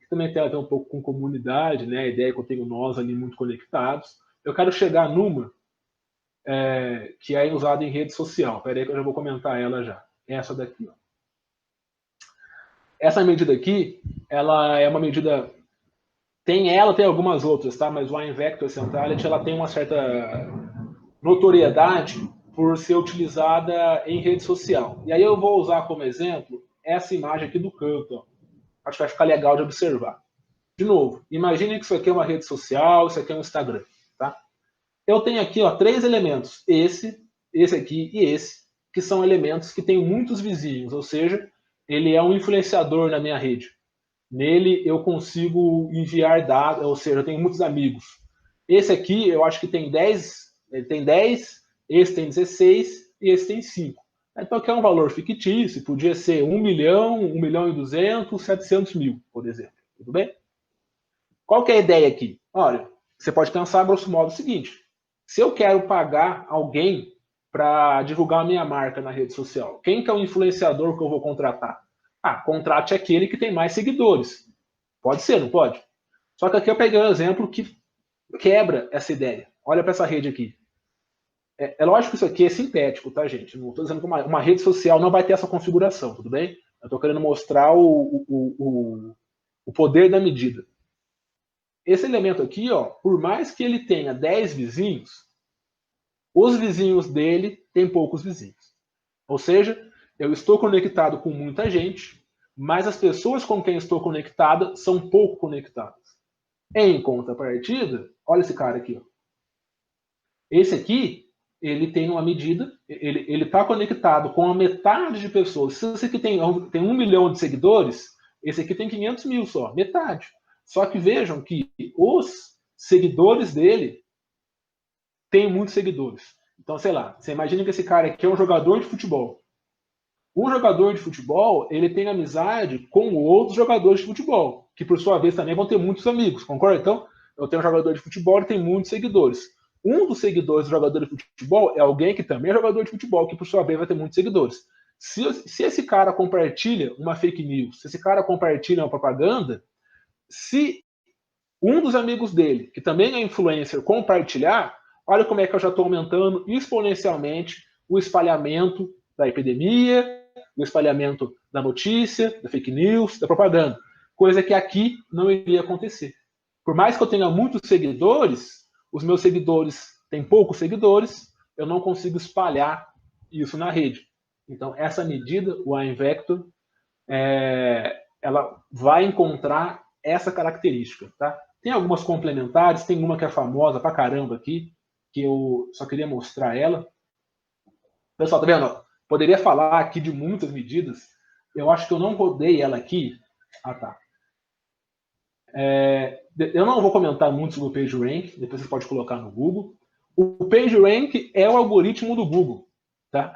Também tem a ver um pouco com comunidade, né? A ideia que eu tenho nós ali muito conectados. Eu quero chegar numa que é usada em rede social. Espera aí que eu já vou comentar ela já. Essa daqui, ó. Essa medida aqui, ela é uma medida. Tem algumas outras, tá? Mas o iVector Centrality ela tem uma certa notoriedade por ser utilizada em rede social. E aí eu vou usar como exemplo essa imagem aqui do canto. Ó. Acho que vai ficar legal de observar. De novo, imagine que isso aqui é uma rede social, isso aqui é um Instagram. Tá? Eu tenho aqui ó, 3 elementos, esse aqui e esse, que são elementos que têm muitos vizinhos, ou seja, ele é um influenciador na minha rede. Nele eu consigo enviar dados, ou seja, eu tenho muitos amigos. Esse aqui eu acho que tem 10, ele tem 10, esse tem 16 e esse tem 5. Então aqui é um valor fictício, podia ser 1 milhão, 1 milhão e 200, 700 mil, por exemplo. Tudo bem? Qual que é a ideia aqui? Olha, você pode pensar, grosso modo, o seguinte: se eu quero pagar alguém para divulgar a minha marca na rede social, quem que é o influenciador que eu vou contratar? Contrate aquele que tem mais seguidores. Pode ser, não pode? Só que aqui eu peguei um exemplo que quebra essa ideia. Olha para essa rede aqui. É lógico que isso aqui é sintético, tá, gente? Não estou dizendo que uma rede social não vai ter essa configuração, tudo bem? Eu estou querendo mostrar o poder da medida. Esse elemento aqui, ó, por mais que ele tenha 10 vizinhos, os vizinhos dele têm poucos vizinhos. Ou seja, eu estou conectado com muita gente, mas as pessoas com quem estou conectada são pouco conectadas. Em contrapartida, olha esse cara aqui. Ó. Esse aqui, ele tem uma medida, ele está conectado com a metade de pessoas. Se esse aqui tem 1 milhão de seguidores, esse aqui tem 500 mil só, metade. Só que vejam que os seguidores dele têm muitos seguidores. Então, sei lá, você imagina que esse cara aqui é um jogador de futebol. Um jogador de futebol, ele tem amizade com outros jogadores de futebol, que por sua vez também vão ter muitos amigos, concorda? Então, eu tenho um jogador de futebol e tem muitos seguidores. Um dos seguidores do jogador de futebol é alguém que também é jogador de futebol, que por sua vez vai ter muitos seguidores. Se esse cara compartilha uma fake news, se esse cara compartilha uma propaganda, se um dos amigos dele, que também é influencer, compartilhar, olha como é que eu já estou aumentando exponencialmente o espalhamento da epidemia, o espalhamento da notícia, da fake news, da propaganda. Coisa que aqui não iria acontecer. Por mais que eu tenha muitos seguidores, os meus seguidores têm poucos seguidores, eu não consigo espalhar isso na rede. Então, essa medida, o iVector, ela vai encontrar essa característica. Tá? Tem algumas complementares, tem uma que é famosa pra caramba aqui, que eu só queria mostrar ela. Pessoal, tá vendo? Poderia falar aqui de muitas medidas. Eu acho que eu não rodei ela aqui. Ah, tá. Eu não vou comentar muito sobre o PageRank, depois você pode colocar no Google. O PageRank é o algoritmo do Google, tá?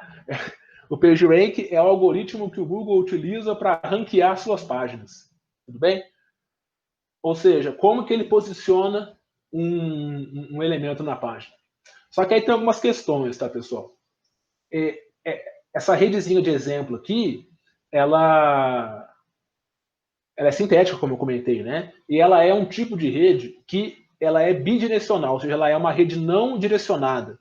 O PageRank é o algoritmo que o Google utiliza para ranquear suas páginas, tudo bem? Ou seja, como que ele posiciona um elemento na página. Só que aí tem algumas questões, tá, pessoal? Essa redezinha de exemplo aqui, ela é sintética, como eu comentei, né? E ela é um tipo de rede que ela é bidirecional, ou seja, ela é uma rede não direcionada.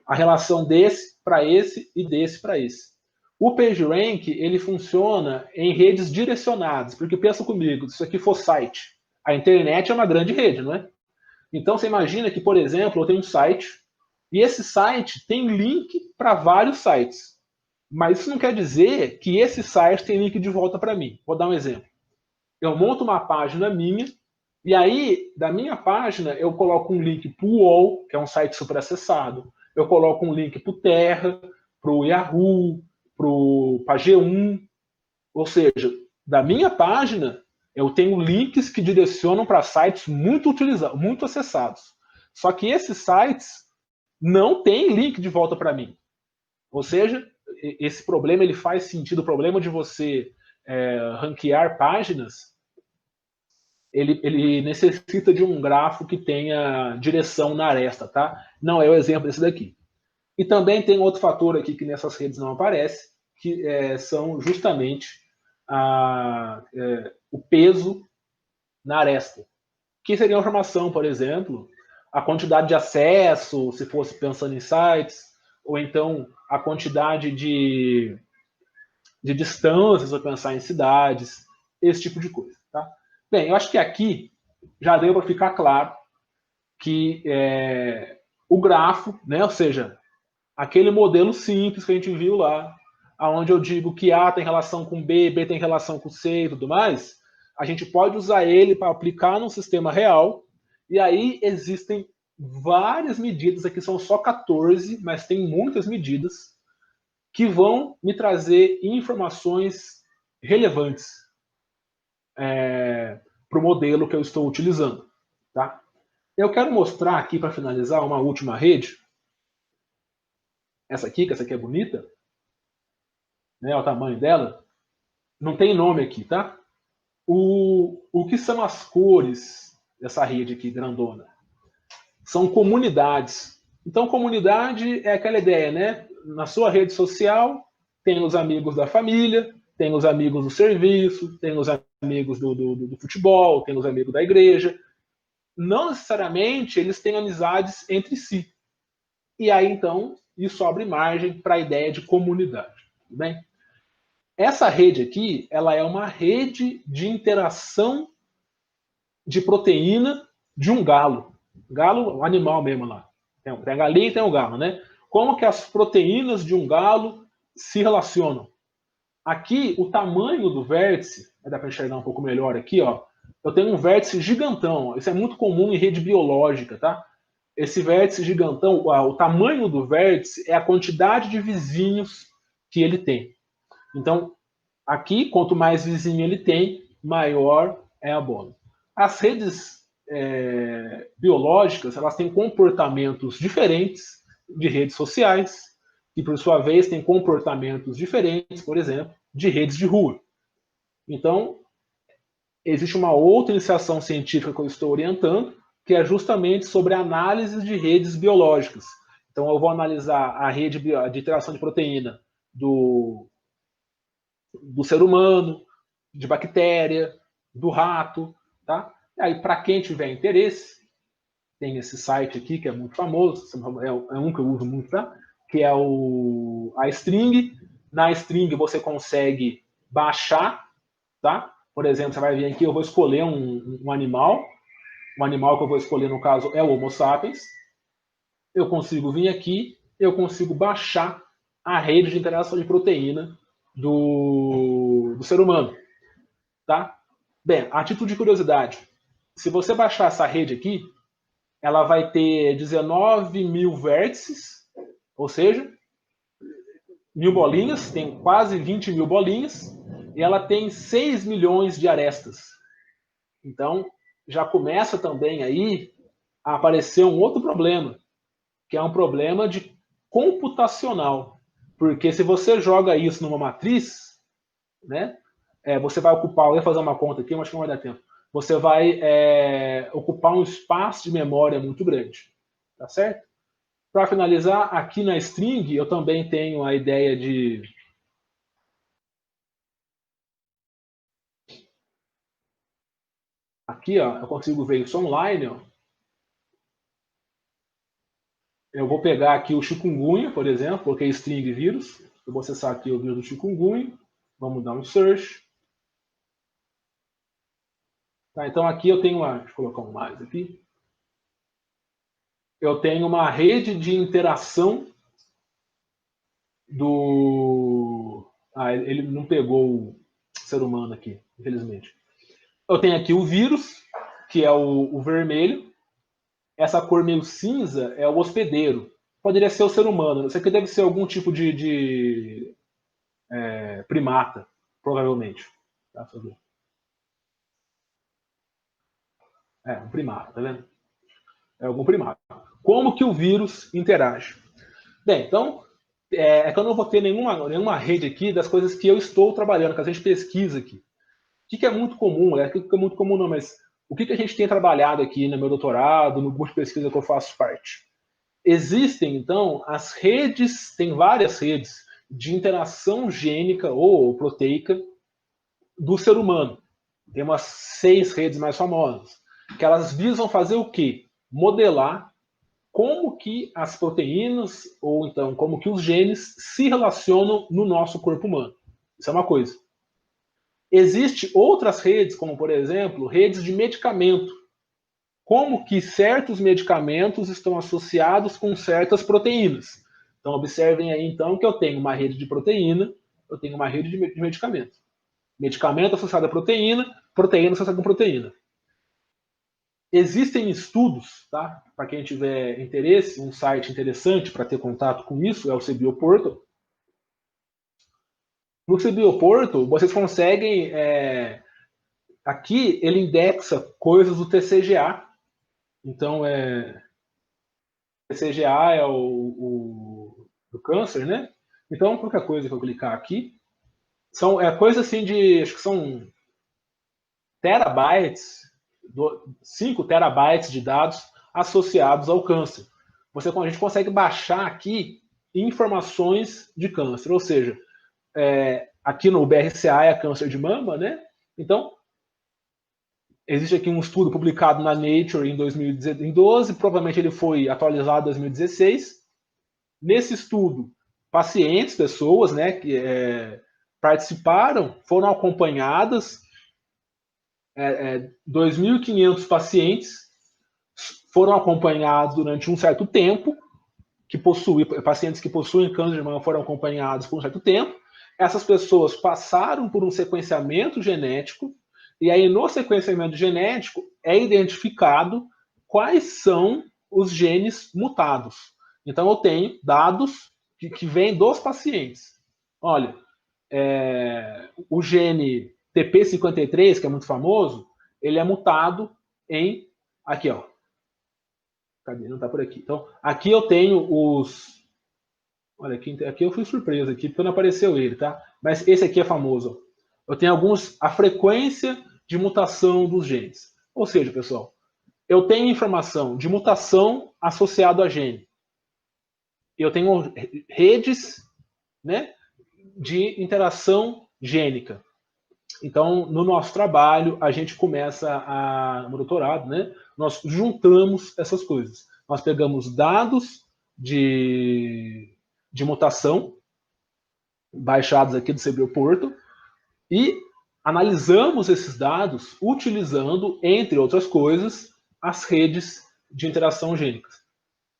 A relação desse para esse e desse para esse. O PageRank, ele funciona em redes direcionadas, porque pensa comigo, se isso aqui for site, a internet é uma grande rede, não é? Então você imagina que, por exemplo, eu tenho um site e esse site tem link para vários sites. Mas isso não quer dizer que esse site tem link de volta para mim. Vou dar um exemplo. Eu monto uma página minha e aí, da minha página, eu coloco um link para o UOL, que é um site super acessado. Eu coloco um link para o Terra, para o Yahoo, para a G1. Ou seja, da minha página, eu tenho links que direcionam para sites muito utilizados, muito acessados. Só que esses sites não têm link de volta para mim. Ou seja, esse problema ele faz sentido. O problema de você ranquear páginas, ele necessita de um grafo que tenha direção na aresta, tá? Não é o exemplo desse daqui. E também tem outro fator aqui que nessas redes não aparece, que são justamente o peso na aresta. Que seria uma informação, por exemplo, a quantidade de acesso, se fosse pensando em sites, ou então a quantidade de distâncias, ou pensar em cidades, esse tipo de coisa. Tá? Bem, eu acho que aqui já deu para ficar claro que o grafo, né, ou seja, aquele modelo simples que a gente viu lá, onde eu digo que A tem relação com B, B tem relação com C e tudo mais, a gente pode usar ele para aplicar num sistema real, e aí existem várias medidas, aqui são só 14, mas tem muitas medidas, que vão me trazer informações relevantes para o modelo que eu estou utilizando. Tá? Eu quero mostrar aqui, para finalizar, uma última rede, essa aqui, que essa aqui é bonita, né, o tamanho dela, não tem nome aqui, tá? O que são as cores dessa rede aqui, grandona? São comunidades. Então, comunidade é aquela ideia, né? Na sua rede social, tem os amigos da família, tem os amigos do serviço, tem os amigos do futebol, tem os amigos da igreja. Não necessariamente eles têm amizades entre si. E aí, então, isso abre margem para a ideia de comunidade. Tudo bem? Essa rede aqui, ela é uma rede de interação de proteína de um galo. Galo, um animal mesmo lá. Tem a galinha e tem o galo, né? Como que as proteínas de um galo se relacionam? Aqui, o tamanho do vértice, dá para enxergar um pouco melhor aqui, ó. Eu tenho um vértice gigantão. Isso é muito comum em rede biológica, tá? Esse vértice gigantão, o tamanho do vértice é a quantidade de vizinhos que ele tem. Então, aqui, quanto mais vizinho ele tem, maior é a bola. As redes biológicas, elas têm comportamentos diferentes de redes sociais, que por sua vez têm comportamentos diferentes, por exemplo, de redes de rua. Então, existe uma outra iniciação científica que eu estou orientando, que é justamente sobre a análise de redes biológicas. Então, eu vou analisar a rede de interação de proteína do ser humano, de bactéria, do rato, tá? E aí, para quem tiver interesse, tem esse site aqui que é muito famoso, é um que eu uso muito, tá? Que é a String. Na String você consegue baixar, tá? Por exemplo, você vai vir aqui, eu vou escolher um animal. O animal que eu vou escolher, no caso, é o Homo sapiens. Eu consigo vir aqui, eu consigo baixar a rede de interação de proteína do ser humano, tá? Bem, a título de curiosidade, se você baixar essa rede aqui, ela vai ter 19 mil vértices, ou seja, 1.000 bolinhas, tem quase 20 mil bolinhas, e ela tem 6 milhões de arestas. Então, já começa também aí a aparecer um outro problema, que é um problema de computacional. Porque se você joga isso numa matriz, né, você vai ocupar, eu ia fazer uma conta aqui, mas não vai dar tempo. Você vai ocupar um espaço de memória muito grande. Tá certo? Para finalizar, aqui na string, eu também tenho a ideia de... Aqui, ó, eu consigo ver isso online. Ó. Eu vou pegar aqui o chikungunya, por exemplo, coloquei string vírus. Eu vou acessar aqui o vírus do chikungunya. Vamos dar um search. Tá, então aqui eu tenho uma... Deixa eu colocar um mais aqui. Eu tenho uma rede de interação do... Ah, ele não pegou o ser humano aqui, infelizmente. Eu tenho aqui o vírus, que é o vermelho. Essa cor meio cinza é o hospedeiro. Poderia ser o ser humano. Isso aqui deve ser algum tipo de primata, provavelmente. Tá, um primata, tá vendo? É algum primata. Como que o vírus interage? Bem, então, é que eu não vou ter nenhuma rede aqui das coisas que eu estou trabalhando, que a gente pesquisa aqui. O que é muito comum, que é muito comum não, mas o que a gente tem trabalhado aqui no meu doutorado, no grupo de pesquisa que eu faço parte? Existem, então, as redes, tem várias redes de interação gênica ou proteica do ser humano. Tem umas 6 redes mais famosas, que elas visam fazer o quê? Modelar como que as proteínas, ou então como que os genes se relacionam no nosso corpo humano. Isso é uma coisa. Existem outras redes, como por exemplo, redes de medicamento. Como que certos medicamentos estão associados com certas proteínas. Então, observem aí, então, que eu tenho uma rede de proteína, eu tenho uma rede de medicamento. Medicamento associado a proteína, proteína associada com proteína. Existem estudos, tá? Para quem tiver interesse, um site interessante para ter contato com isso é o CBioPortal. No CBioPortal, vocês conseguem... aqui, ele indexa coisas do TCGA. Então, TCGA é do câncer, né? Então, qualquer coisa que eu clicar aqui, são coisas assim de, acho que são terabytes, 5 terabytes de dados associados ao câncer. A gente consegue baixar aqui informações de câncer, ou seja, aqui no BRCA é câncer de mama, né? Então, existe aqui um estudo publicado na Nature em 2012, provavelmente ele foi atualizado em 2016. Nesse estudo, pacientes, pessoas, né, que participaram, foram acompanhadas, 2.500 pacientes foram acompanhados durante um certo tempo, pacientes que possuem câncer de mama foram acompanhados por um certo tempo. Essas pessoas passaram por um sequenciamento genético, e aí no sequenciamento genético é identificado quais são os genes mutados. Então eu tenho dados que vêm dos pacientes. Olha, o gene TP53, que é muito famoso, ele é mutado em... Aqui, ó. Cadê? Não está por aqui. Então, aqui eu tenho os... Olha, aqui eu fui surpreso aqui, porque não apareceu ele, tá? Mas esse aqui é famoso. Eu tenho a frequência de mutação dos genes. Ou seja, pessoal, eu tenho informação de mutação associada a gene. Eu tenho redes, né, de interação gênica. Então, no nosso trabalho, a gente começa no doutorado, né, nós juntamos essas coisas. Nós pegamos dados de mutação, baixados aqui do CBioPortal, e analisamos esses dados utilizando, entre outras coisas, as redes de interação gênicas.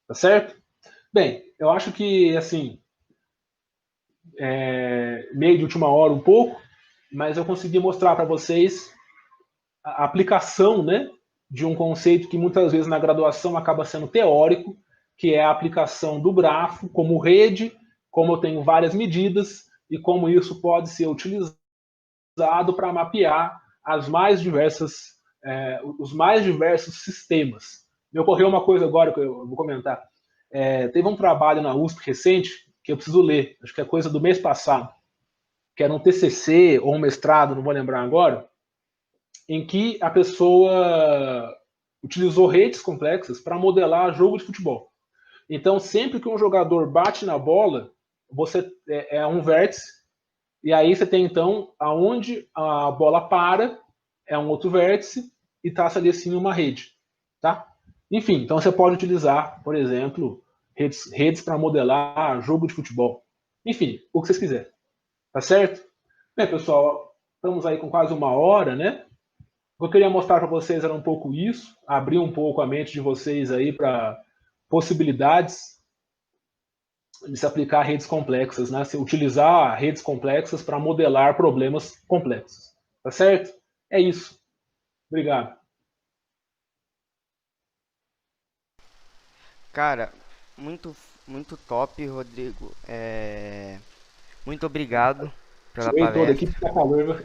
Tá certo? Bem, eu acho que, assim, meio de última hora um pouco, mas eu consegui mostrar para vocês a aplicação, né, de um conceito que muitas vezes na graduação acaba sendo teórico, que é a aplicação do grafo como rede, como eu tenho várias medidas e como isso pode ser utilizado para mapear as mais diversas os mais diversos sistemas. Me ocorreu uma coisa agora que eu vou comentar. Teve um trabalho na USP recente que eu preciso ler, acho que é coisa do mês passado, que era um TCC ou um mestrado, não vou lembrar agora, em que a pessoa utilizou redes complexas para modelar jogo de futebol. Então, sempre que um jogador bate na bola, você é um vértice, e aí você tem, então, aonde a bola para, é um outro vértice, e traça ali assim uma rede. Tá? Enfim, então você pode utilizar, por exemplo, redes para modelar jogo de futebol. Enfim, o que vocês quiserem. Tá certo? Bem, pessoal, estamos aí com quase uma hora, né? O que eu queria mostrar para vocês era um pouco isso, abrir um pouco a mente de vocês aí para possibilidades de se aplicar a redes complexas, né? Se utilizar redes complexas para modelar problemas complexos. Tá certo? É isso. Obrigado. Cara, muito, muito top, Rodrigo. Muito obrigado pela Suei todo aqui, palestra. tá calor, viu?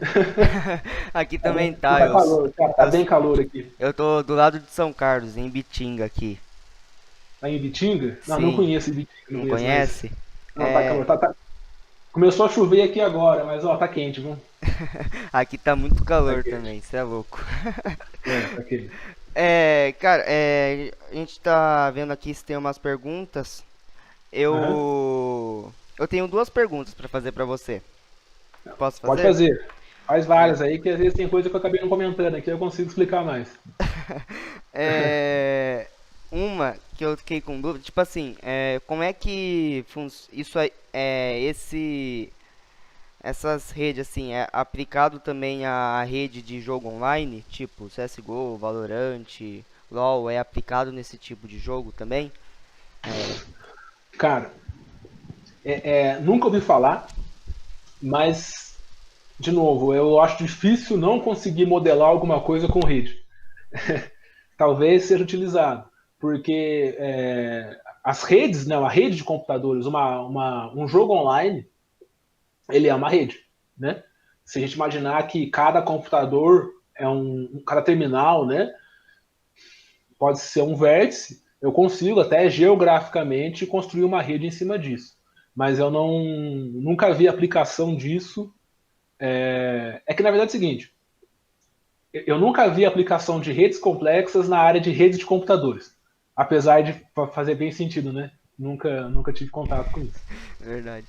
Aqui também tá. Tá calor, tá Eu, bem calor aqui. eu tô do lado de São Carlos, em Bitinga aqui. Tá em Ibitinga? Não Sim, conheço Ibitinga, não não conheço, mas. conhece? Não, tá calor. Começou a chover aqui agora, mas ó, tá quente, viu? Aqui tá muito Tá calor quente. também, cê é louco. Tá quente. Cara, a gente tá vendo aqui se tem umas perguntas. Aham. Eu tenho duas perguntas pra fazer pra você. Posso Pode fazer? fazer. Faz É, várias aí, que às vezes tem coisa que eu acabei não comentando aqui, eu consigo explicar mais. é, uma que eu fiquei com dúvida, tipo assim, como é que isso essas redes assim, é aplicado também à rede de jogo online, tipo CSGO, Valorant, LoL, é aplicado nesse tipo de jogo também? É, Cara, nunca ouvi falar, mas, de novo, eu acho difícil não conseguir modelar alguma coisa com rede. Talvez seja utilizado, porque as redes, né, uma rede de computadores, um jogo online, ele é uma rede, né? Se a gente imaginar que cada computador cada terminal, né, pode ser um vértice, eu consigo até geograficamente construir uma rede em cima disso. Mas eu nunca vi aplicação disso. Que na verdade é o seguinte, eu nunca vi aplicação de redes complexas na área de redes de computadores. Apesar de fazer bem sentido, né? Nunca tive contato com isso. verdade.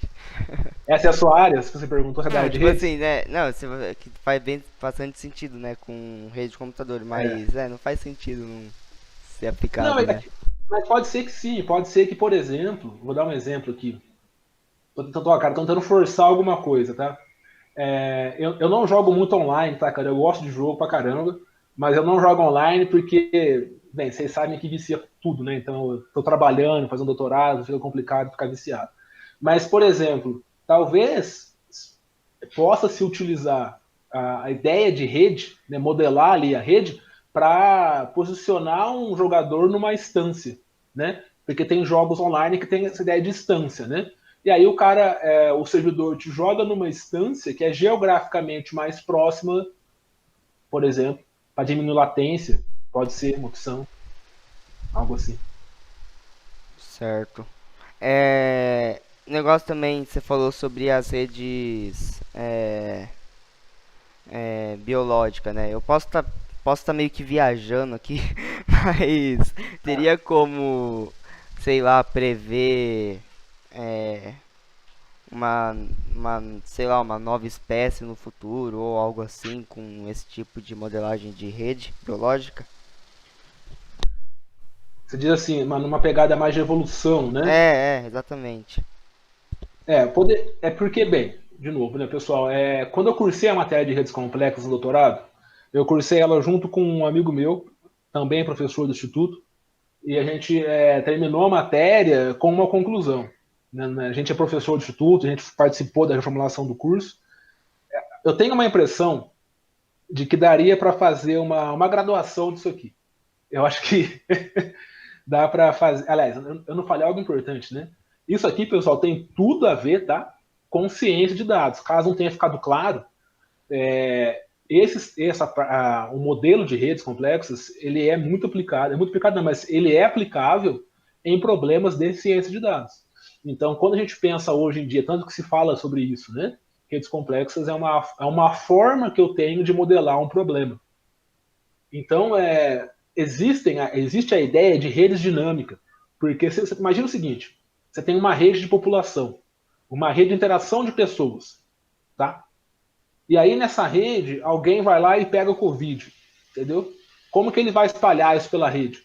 Essa é a sua área, se você perguntou, se é da Não, área de tipo redes? assim, né? Não, que faz bastante sentido, né? Com rede de computador, É. mas não faz sentido não ser Não, aplicado, né? mas pode ser que sim. Pode ser que, por exemplo, vou dar um exemplo aqui. Tô tentando forçar alguma coisa, tá? Eu não jogo muito online, tá, cara? Eu gosto de jogo pra caramba, mas eu não jogo online porque, bem, vocês sabem que vicia tudo, né? Então, eu tô trabalhando, fazendo doutorado, fica complicado ficar viciado. Mas, por exemplo, talvez possa se utilizar a ideia de rede, né, modelar ali a rede, para posicionar um jogador numa instância, né? Porque tem jogos online que tem essa ideia de instância, né? E aí o servidor te joga numa instância que é geograficamente mais próxima, por exemplo, para diminuir latência, pode ser uma opção, algo assim. Certo. Negócio também, você falou sobre as redes biológicas, né? Eu posso tá meio que viajando aqui, mas teria como, sei lá, prever é, uma, sei lá, uma nova espécie no futuro ou algo assim com esse tipo de modelagem de rede biológica? Você diz assim, numa pegada mais de evolução, né? Exatamente. É porque, bem, de novo, né, pessoal, quando eu cursei a matéria de redes complexas no doutorado, eu cursei ela junto com um amigo meu, também professor do Instituto, e a gente terminou a matéria com uma conclusão. Né? A gente é professor do Instituto, a gente participou da reformulação do curso. Eu tenho uma impressão de que daria para fazer uma graduação disso aqui. Eu acho que dá para fazer. Aliás, eu não falei algo importante, né? Isso aqui, pessoal, tem tudo a ver, tá? Com ciência de dados. Caso não tenha ficado claro, O modelo de redes complexas, ele é muito aplicado não, mas ele é aplicável em problemas de ciência de dados. Então, quando a gente pensa hoje em dia, tanto que se fala sobre isso, né? Redes complexas é uma forma que eu tenho de modelar um problema. Então, existe a ideia de redes dinâmicas, porque você imagina o seguinte, você tem uma rede de população, uma rede de interação de pessoas, tá? E aí nessa rede, alguém vai lá e pega o Covid, entendeu? Como que ele vai espalhar isso pela rede?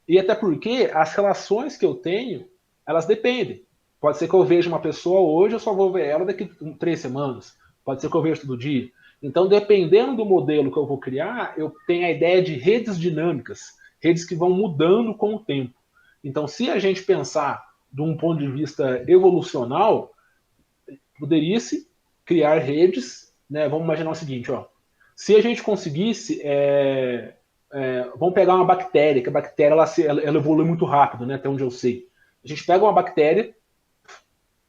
E até porque as relações que eu tenho, elas dependem. Pode ser que eu veja uma pessoa hoje, eu só vou ver ela daqui a 3 semanas. Pode ser que eu veja todo dia. Então, dependendo do modelo que eu vou criar, eu tenho a ideia de redes dinâmicas, redes que vão mudando com o tempo. Então, se a gente pensar de um ponto de vista evolucional, poderia-se criar redes, né? Vamos imaginar o seguinte, ó. Se a gente conseguisse, vamos pegar uma bactéria, que a bactéria ela evolui muito rápido, né? Até onde eu sei. A gente pega uma bactéria,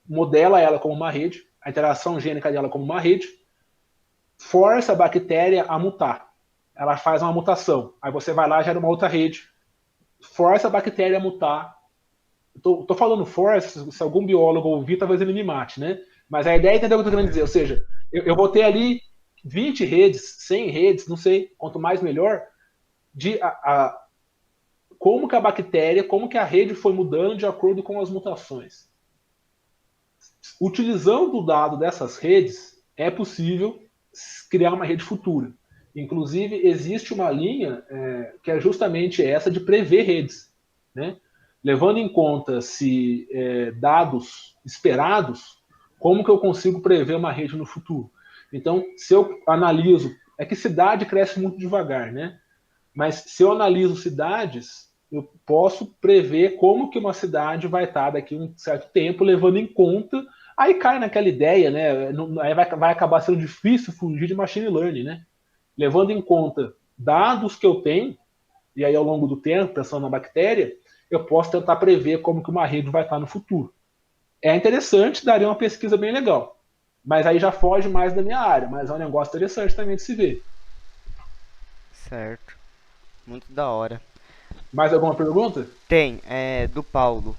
modela ela como uma rede, a interação gênica dela como uma rede, força a bactéria a mutar. Ela faz uma mutação. Aí você vai lá e gera uma outra rede, força a bactéria a mutar. Tô falando força, se algum biólogo ouvir, talvez ele me mate, né? Mas a ideia é entender o que eu tô querendo dizer. Ou seja, eu vou ter ali 20 redes, 100 redes, não sei, quanto mais melhor, de como que a bactéria, como que a rede foi mudando de acordo com as mutações. Utilizando o dado dessas redes, é possível criar uma rede futura. Inclusive, existe uma linha que é justamente essa de prever redes, né? Levando em conta se dados esperados, como que eu consigo prever uma rede no futuro? Então, se eu analiso, é que cidade cresce muito devagar, né? Mas se eu analiso cidades, eu posso prever como que uma cidade vai estar daqui a um certo tempo, levando em conta. Aí cai naquela ideia, né? Aí vai acabar sendo difícil fugir de machine learning, né? Levando em conta dados que eu tenho, e aí ao longo do tempo, pensando na bactéria, eu posso tentar prever como que uma rede vai estar no futuro. É interessante, daria uma pesquisa bem legal. Mas aí já foge mais da minha área, mas é um negócio interessante também de se ver. Certo. Muito da hora. Mais alguma pergunta? Tem, do Paulo.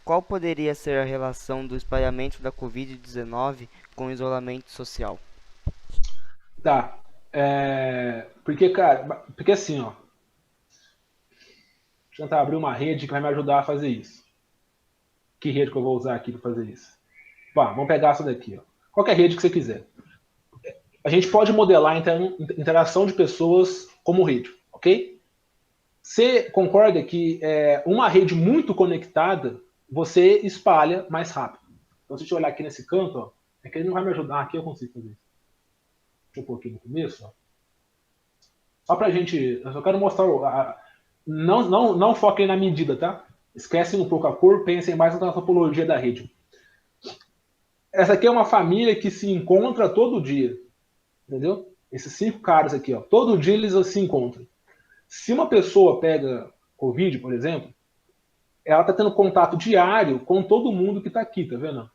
Qual poderia ser a relação do espalhamento da Covid-19 com o isolamento social? Tá. Porque, cara, porque assim, ó. Deixa eu tentar abrir uma rede que vai me ajudar a fazer isso. Que rede que eu vou usar aqui para fazer isso? Pá, vamos pegar essa daqui, ó. Qualquer rede que você quiser. A gente pode modelar a interação de pessoas como rede, ok? Você concorda que uma rede muito conectada, você espalha mais rápido. Então, se a gente olhar aqui nesse canto, ó, é que ele não vai me ajudar. Aqui eu consigo fazer isso. Deixa eu pôr aqui no começo, ó. Só pra gente. Eu só quero mostrar. Não foquem na medida, tá? Esquecem um pouco a cor, pensem mais na topologia da rede. Essa aqui é uma família que se encontra todo dia. Entendeu? Esses 5 caras aqui, ó. Todo dia eles se encontram. Se uma pessoa pega Covid, por exemplo, ela está tendo contato diário com todo mundo que está aqui, tá vendo?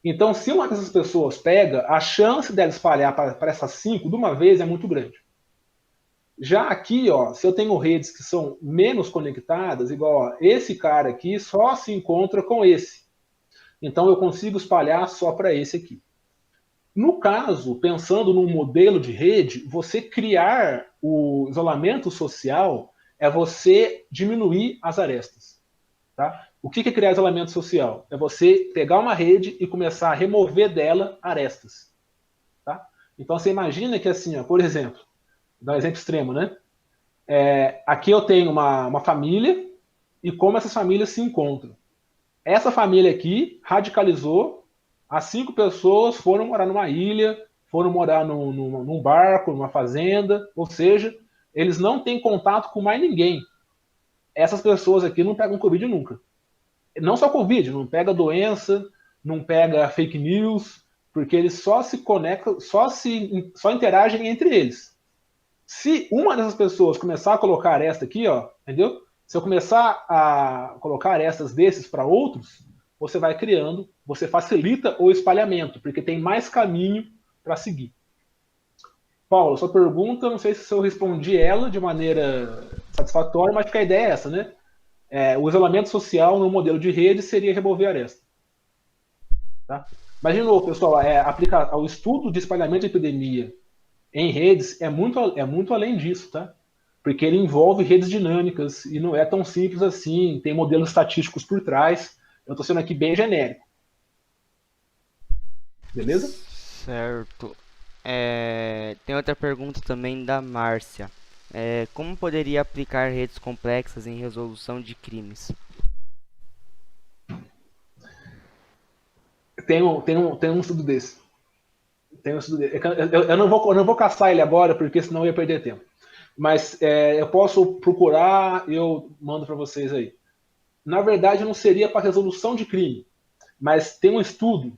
Então, se uma dessas pessoas pega, a chance dela espalhar para essas 5 de uma vez é muito grande. Já aqui, ó, se eu tenho redes que são menos conectadas, igual ó, esse cara aqui só se encontra com esse. Então eu consigo espalhar só para esse aqui. No caso, pensando num modelo de rede, você criar o isolamento social é você diminuir as arestas. Tá? O que é criar isolamento social? É você pegar uma rede e começar a remover dela arestas. Tá? Então você imagina que assim, ó, por exemplo, dar um exemplo extremo, né? Aqui eu tenho uma família e como essas famílias se encontram. Essa família aqui radicalizou, as 5 pessoas foram morar numa ilha, foram morar num barco, numa fazenda, ou seja, eles não têm contato com mais ninguém. Essas pessoas aqui não pegam Covid nunca. Não só Covid, não pega doença, não pega fake news, porque eles só se conectam, só interagem entre eles. Se uma dessas pessoas começar a colocar esta aqui, ó, entendeu? Se eu começar a colocar estas desses para outros, você vai criando, você facilita o espalhamento, porque tem mais caminho para seguir. Paulo, sua pergunta, não sei se eu respondi ela de maneira satisfatória, mas acho que a ideia é essa, né? O isolamento social no modelo de rede seria remover a aresta. Tá? Mas, de novo, pessoal, o estudo de espalhamento de epidemia em redes é muito além disso, tá? Porque ele envolve redes dinâmicas e não é tão simples assim, tem modelos estatísticos por trás. Eu estou sendo aqui bem genérico, beleza? Certo. Tem outra pergunta também da Márcia. Como poderia aplicar redes complexas em resolução de crimes? Tem um estudo desse. Tem um estudo desse. Eu não vou caçar ele agora, porque senão eu ia perder tempo. Mas eu posso procurar e eu mando para vocês aí. Na verdade, não seria para resolução de crime, mas tem um estudo.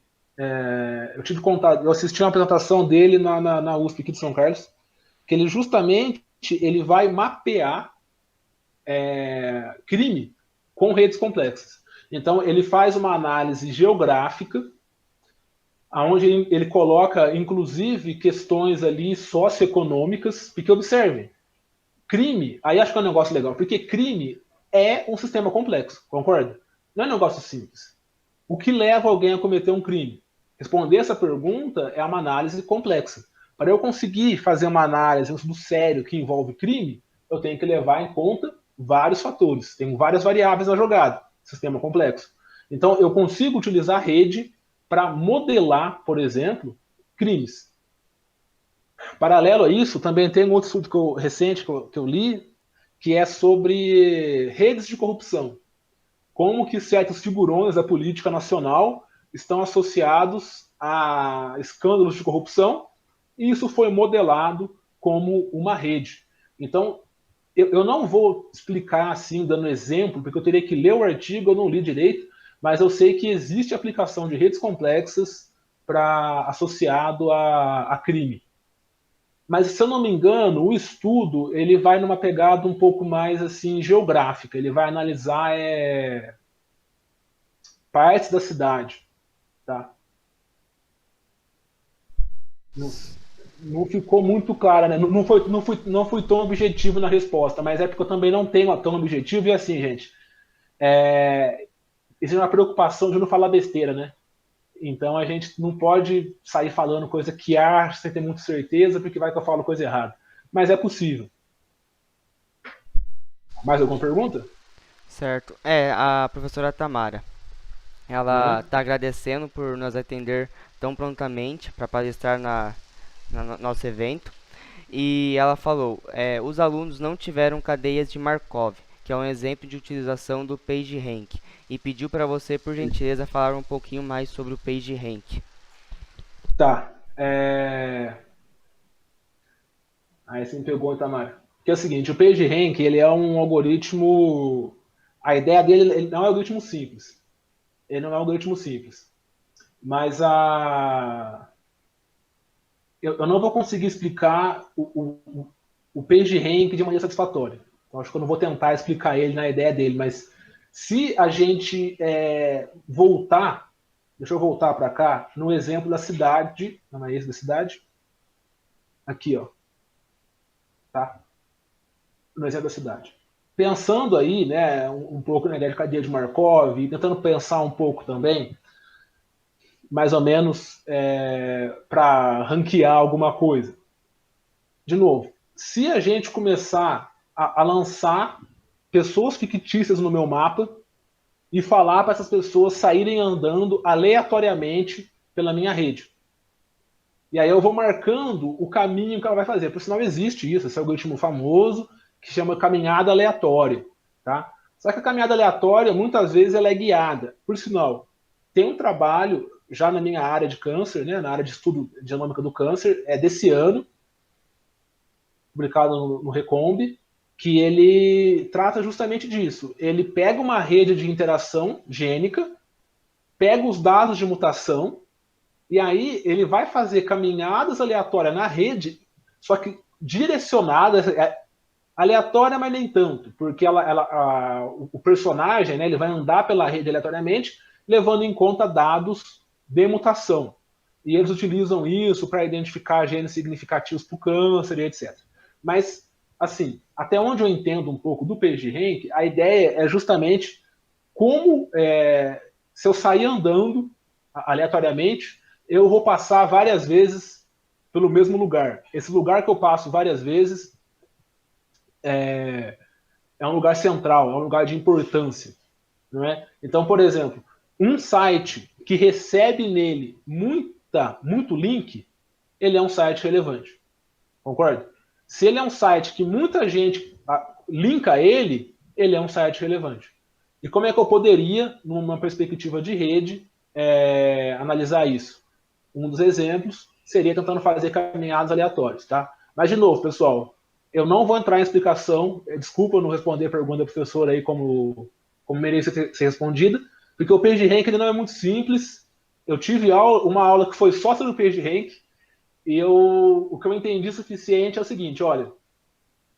Eu assisti uma apresentação dele na USP aqui de São Carlos, que ele justamente ele vai mapear crime com redes complexas. Então, ele faz uma análise geográfica, onde ele coloca, inclusive, questões ali socioeconômicas, porque observem, crime, aí acho que é um negócio legal, porque crime é um sistema complexo, concorda? Não é um negócio simples. O que leva alguém a cometer um crime? Responder essa pergunta é uma análise complexa. Para eu conseguir fazer uma análise, um estudo sério que envolve crime, eu tenho que levar em conta vários fatores. Tem várias variáveis na jogada, sistema complexo. Então, eu consigo utilizar a rede para modelar, por exemplo, crimes. Paralelo a isso, também tem um outro estudo recente que eu li, que é sobre redes de corrupção. Como que certos figurões da política nacional estão associados a escândalos de corrupção, e isso foi modelado como uma rede. Então, eu não vou explicar assim, dando exemplo, porque eu teria que ler o artigo, eu não li direito, mas eu sei que existe aplicação de redes complexas associado a crime. Mas, se eu não me engano, o estudo ele vai numa pegada um pouco mais assim geográfica. Ele vai analisar partes da cidade, tá? Não, não ficou muito clara, né? Não fui tão objetivo na resposta, mas é porque eu também não tenho tão objetivo. E assim, gente, existe uma preocupação de não falar besteira, né? Então a gente não pode sair falando coisa que acha sem ter muita certeza, porque vai que eu falo coisa errada. Mas é possível. Mais alguma pergunta? Certo. A professora Tamara. Ela Uhum. está agradecendo por nos atender tão prontamente para palestrar no nosso evento. E ela falou: os alunos não tiveram cadeias de Markov, que é um exemplo de utilização do PageRank, e pediu para você, por gentileza, falar um pouquinho mais sobre o PageRank. Tá. Aí você me pegou, Tamara. Que é o seguinte, o PageRank, ele é um algoritmo. A ideia dele ele não é um algoritmo simples. Ele não é um algoritmo simples. Mas eu não vou conseguir explicar o PageRank de maneira satisfatória. Então, acho que eu não vou tentar explicar ele na ideia dele, mas se a gente voltar, deixa eu voltar para cá, no exemplo da cidade, não é esse da cidade? Aqui, ó, tá? No exemplo da cidade. Pensando aí, né, um pouco na ideia de cadeia de Markov, e tentando pensar um pouco também, mais ou menos, para ranquear alguma coisa. De novo, se a gente começar a lançar pessoas fictícias no meu mapa e falar para essas pessoas saírem andando aleatoriamente pela minha rede. E aí eu vou marcando o caminho que ela vai fazer. Por sinal, existe isso, esse algoritmo famoso que chama caminhada aleatória. Tá? Só que a caminhada aleatória, muitas vezes, ela é guiada. Por sinal, tem um trabalho já na minha área de câncer, né, na área de estudo de genômica do câncer, desse ano, publicado no Recomb, que ele trata justamente disso. Ele pega uma rede de interação gênica, pega os dados de mutação, e aí ele vai fazer caminhadas aleatórias na rede, só que direcionadas, aleatória, mas nem tanto, porque o personagem, né, ele vai andar pela rede aleatoriamente, levando em conta dados de mutação. e eles utilizam isso para identificar genes significativos para o câncer e etc. Mas, assim, até onde eu entendo um pouco do PageRank, a ideia é justamente como, se eu sair andando aleatoriamente, eu vou passar várias vezes pelo mesmo lugar. Esse lugar que eu passo várias vezes é um lugar central, é um lugar de importância. Não é? Então, por exemplo, um site que recebe nele muito link, ele é um site relevante. Concorda? Se ele é um site que muita gente linka ele, ele é um site relevante. E como é que eu poderia, numa perspectiva de rede, analisar isso? Um dos exemplos seria tentando fazer caminhadas aleatórias, tá? Mas, de novo, pessoal, eu não vou entrar em explicação, desculpa eu não responder a pergunta do professor aí como merece ser respondida, porque o PageRank ele não é muito simples. Eu tive uma aula que foi só sobre o PageRank, e o que eu entendi suficiente é o seguinte, olha, o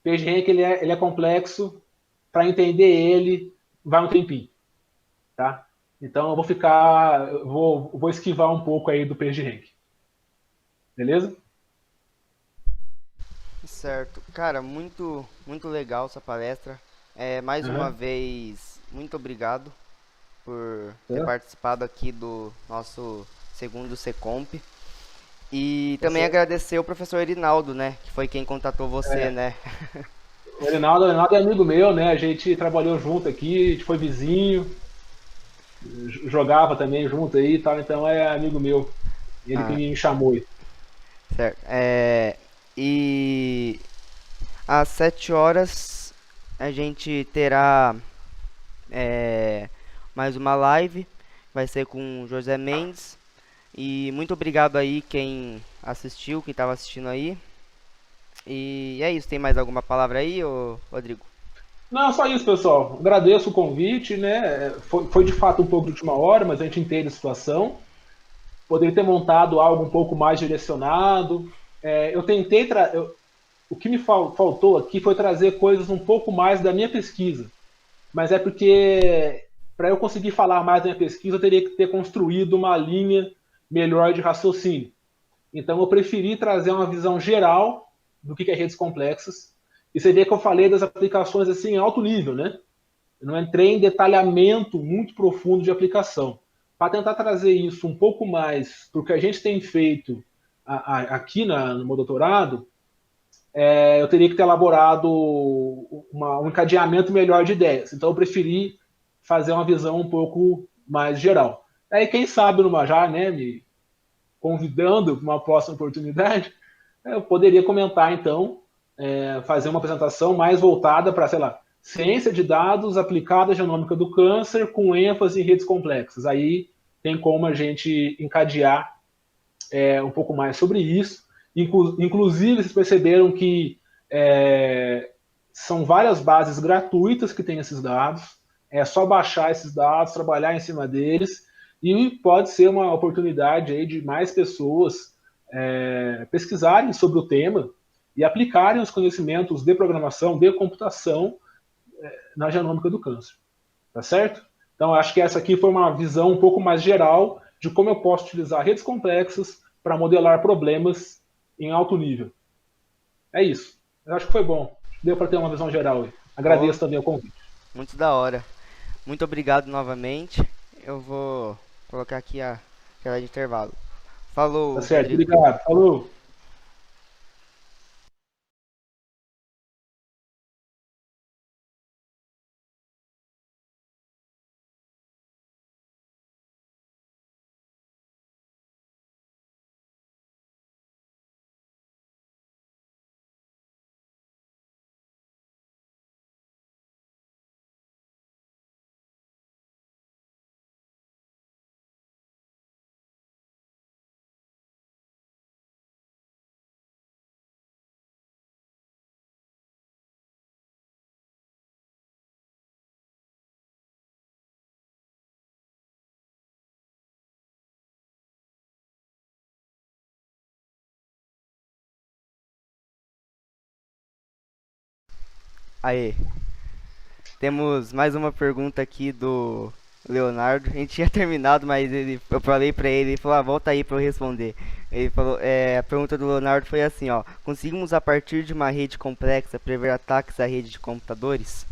PageRank ele é complexo, para entender ele vai um tempinho, tá? Então eu vou esquivar um pouco aí do PageRank, beleza? Certo. Cara, muito, muito legal essa palestra. Mais uma Uhum. vez, muito obrigado por ter Tá, participado aqui do nosso segundo Secomp. E tá também certo. agradecer o professor Erinaldo, né? Que foi quem contatou você, É, né? o Reinaldo é amigo meu, né? A gente trabalhou junto aqui, a gente foi vizinho, jogava também junto aí e tal, então é amigo meu. Ele que Ah, me chamou aí. certo. E às 7 horas a gente terá é, mais uma live. Vai ser com o José Mendes. E muito obrigado aí quem assistiu, quem estava assistindo aí. E é isso. Tem mais alguma palavra aí, ô Rodrigo? Não, só isso, pessoal. Agradeço o convite, né? Foi de fato um pouco de última hora, mas a gente entende a situação. Poderia ter montado algo um pouco mais direcionado. Eu tentei. O que me faltou aqui foi trazer coisas um pouco mais da minha pesquisa. Mas é porque, para eu conseguir falar mais da minha pesquisa, eu teria que ter construído uma linha melhor de raciocínio. Então, eu preferi trazer uma visão geral do que é redes complexas. E você vê que eu falei das aplicações assim em alto nível, né? Eu não entrei em detalhamento muito profundo de aplicação. Para tentar trazer isso um pouco mais para o que a gente tem feito aqui no meu doutorado, eu teria que ter elaborado um encadeamento melhor de ideias. Então, eu preferi fazer uma visão um pouco mais geral. Aí, quem sabe, numa já, né, me convidando para uma próxima oportunidade, eu poderia comentar, então, fazer uma apresentação mais voltada para, sei lá, ciência de dados aplicada à genômica do câncer com ênfase em redes complexas. Aí tem como a gente encadear um pouco mais sobre isso. Inclusive, vocês perceberam que são várias bases gratuitas que têm esses dados. É só baixar esses dados, trabalhar em cima deles, e pode ser uma oportunidade aí de mais pessoas pesquisarem sobre o tema e aplicarem os conhecimentos de programação, de computação na genômica do câncer. Tá certo? Então, acho que essa aqui foi uma visão um pouco mais geral de como eu posso utilizar redes complexas para modelar problemas em alto nível. É isso. Eu acho que foi bom. Deu para ter uma visão geral aí. Ó, Agradeço também o convite. muito da hora. Muito obrigado novamente. Eu vou colocar aqui a tela de intervalo. Tá Falou, certo. Rodrigo. Obrigado. Falou. Aê, temos mais uma pergunta aqui do o Leonardo. A gente tinha terminado, mas eu falei pra ele, ele falou, volta aí pra eu responder. Ele falou, a pergunta do Leonardo foi assim, ó, conseguimos a partir de uma rede complexa prever ataques à rede de computadores?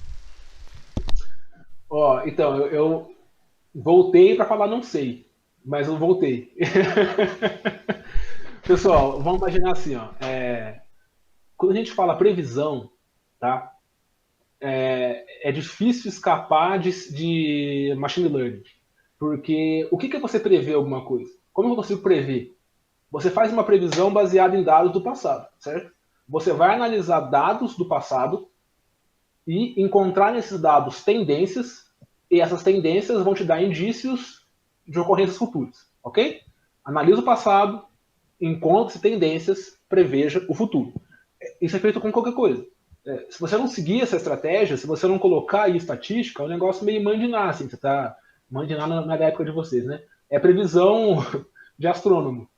Ó, então, eu voltei para falar não sei, mas eu voltei. Pessoal, vamos imaginar assim, ó, quando a gente fala previsão, tá? É difícil escapar de machine learning. Porque o que é você prever alguma coisa? Como eu consigo prever? Você faz uma previsão baseada em dados do passado, certo? Você vai analisar dados do passado e encontrar nesses dados tendências, e essas tendências vão te dar indícios de ocorrências futuras, ok? Analisa o passado, encontre tendências, preveja o futuro. Isso é feito com qualquer coisa. Se você não seguir essa estratégia, se você não colocar aí estatística, é um negócio meio mandinar, assim, você tá mandinar na época de vocês, né? É previsão de astrônomo.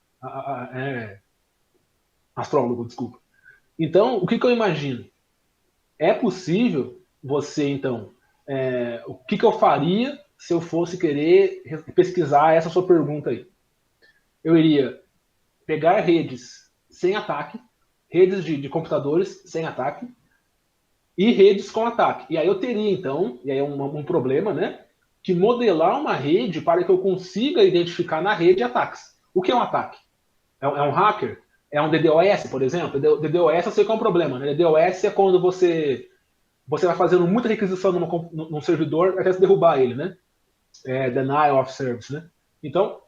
Astrólogo, desculpa. Então, o que eu imagino? É possível você, então, o que eu faria se eu fosse querer pesquisar essa sua pergunta aí? Eu iria pegar redes sem ataque, redes de computadores sem ataque, e redes com ataque. E aí eu teria, então, e aí é um problema, né? Que modelar uma rede para que eu consiga identificar na rede ataques. O que é um ataque? É um hacker? É um DDoS, por exemplo? DDoS eu sei que é um problema, né? DDoS é quando você vai fazendo muita requisição num servidor até se derrubar ele, né? Denial of service, né? Então,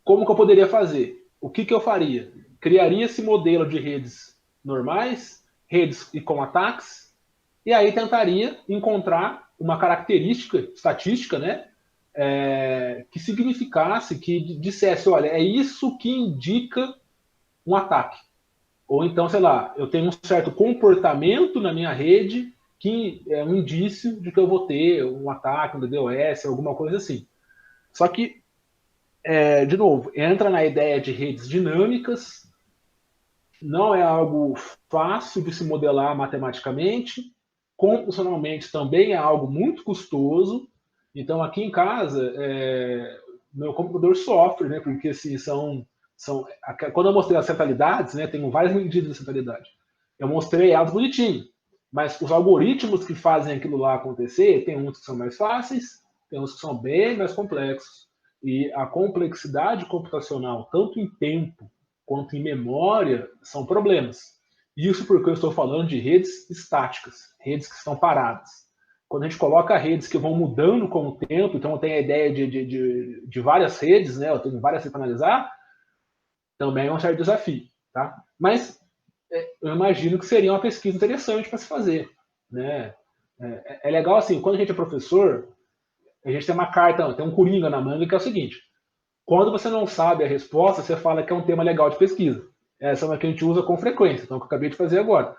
como que eu poderia fazer? O que eu faria? Criaria esse modelo de redes normais, redes e com ataques, e aí tentaria encontrar uma característica estatística, né? Que significasse, que dissesse, olha, é isso que indica um ataque. Ou então, sei lá, eu tenho um certo comportamento na minha rede que é um indício de que eu vou ter um ataque, um DDoS, alguma coisa assim. Só que, de novo, entra na ideia de redes dinâmicas, não é algo fácil de se modelar matematicamente, computacionalmente também é algo muito custoso. Então, aqui em casa, meu computador sofre, né? Porque assim, quando eu mostrei as centralidades, né? Tenho várias medidas de centralidade. Eu mostrei elas bonitinho, mas os algoritmos que fazem aquilo lá acontecer, tem uns que são mais fáceis, tem uns que são bem mais complexos. E a complexidade computacional, tanto em tempo quanto em memória, são problemas. Isso porque eu estou falando de redes estáticas, redes que estão paradas. Quando a gente coloca redes que vão mudando com o tempo, então eu tenho a ideia de várias redes, né? Eu tenho várias redes para analisar, também é um certo desafio, tá? Mas eu imagino que seria uma pesquisa interessante para se fazer, né? É legal assim, quando a gente é professor, a gente tem uma carta, tem um coringa na manga que é o seguinte: quando você não sabe a resposta, você fala que é um tema legal de pesquisa. Essa é uma que a gente usa com frequência, então, que eu acabei de fazer agora.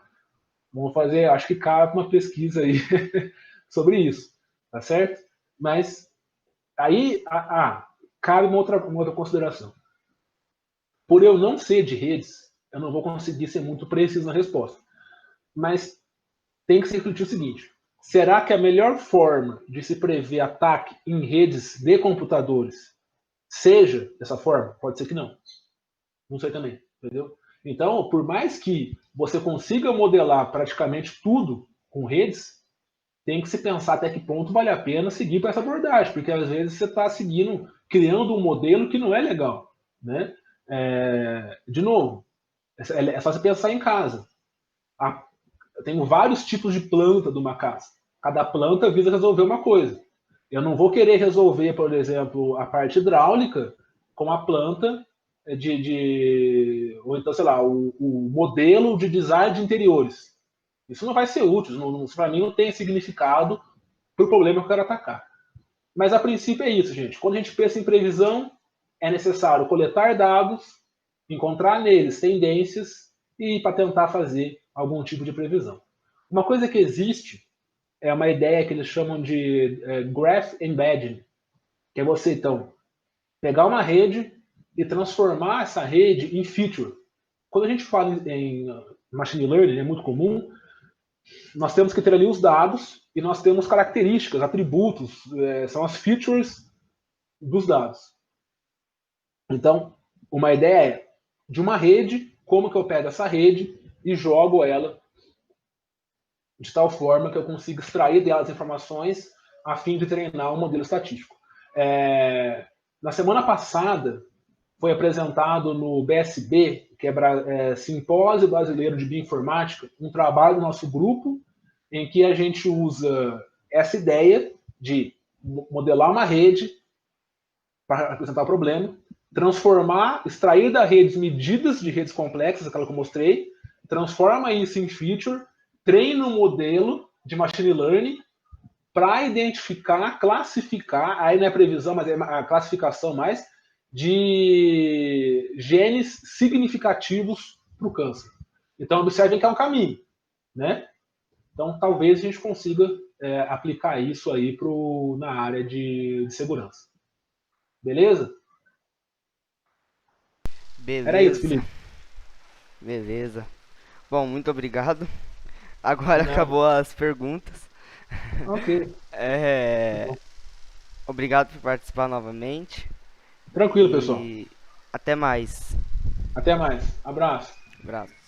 Vamos fazer, acho que cabe uma pesquisa aí sobre isso, tá certo? Mas aí, cabe uma outra consideração. Por eu não ser de redes, eu não vou conseguir ser muito preciso na resposta. Mas tem que se refletir o seguinte: será que a melhor forma de se prever ataque em redes de computadores seja dessa forma? Pode ser que não. Não sei também, entendeu? Então, por mais que você consiga modelar praticamente tudo com redes, tem que se pensar até que ponto vale a pena seguir para essa abordagem, porque às vezes você está seguindo, criando um modelo que não é legal, né? De novo, é só você pensar em casa. Eu tenho vários tipos de planta de uma casa. Cada planta visa resolver uma coisa. Eu não vou querer resolver, por exemplo, a parte hidráulica com a planta ou então, sei lá, o modelo de design de interiores. Isso não vai ser útil, para mim não tem significado para o problema que eu quero atacar. Mas a princípio é isso, gente. Quando a gente pensa em previsão, é necessário coletar dados, encontrar neles tendências e para tentar fazer algum tipo de previsão. Uma coisa que existe é uma ideia que eles chamam de graph embedding, que é você, então, pegar uma rede e transformar essa rede em feature. Quando a gente fala em machine learning, é muito comum nós temos que ter ali os dados e nós temos características, atributos, são as features dos dados. Então, uma ideia é de uma rede, como que eu pego essa rede e jogo ela de tal forma que eu consiga extrair dela as informações a fim de treinar um modelo estatístico. Na semana passada, foi apresentado no BSB, que é Simpósio Brasileiro de Bioinformática, um trabalho do nosso grupo, em que a gente usa essa ideia de modelar uma rede para apresentar o problema, transformar, extrair da rede medidas de redes complexas, aquela que eu mostrei, transforma isso em feature, treina um modelo de machine learning para identificar, classificar, aí não é previsão, mas é a classificação mais, de genes significativos para o câncer. Então, observem que é um caminho, né? Então, talvez a gente consiga aplicar isso aí na área de segurança. Beleza? Era isso, Beleza, Felipe. beleza. Bom, muito obrigado. Agora acabou as perguntas. Ok. É, obrigado por participar novamente. Tranquilo, pessoal. E até mais. Até mais. Abraço. Abraço.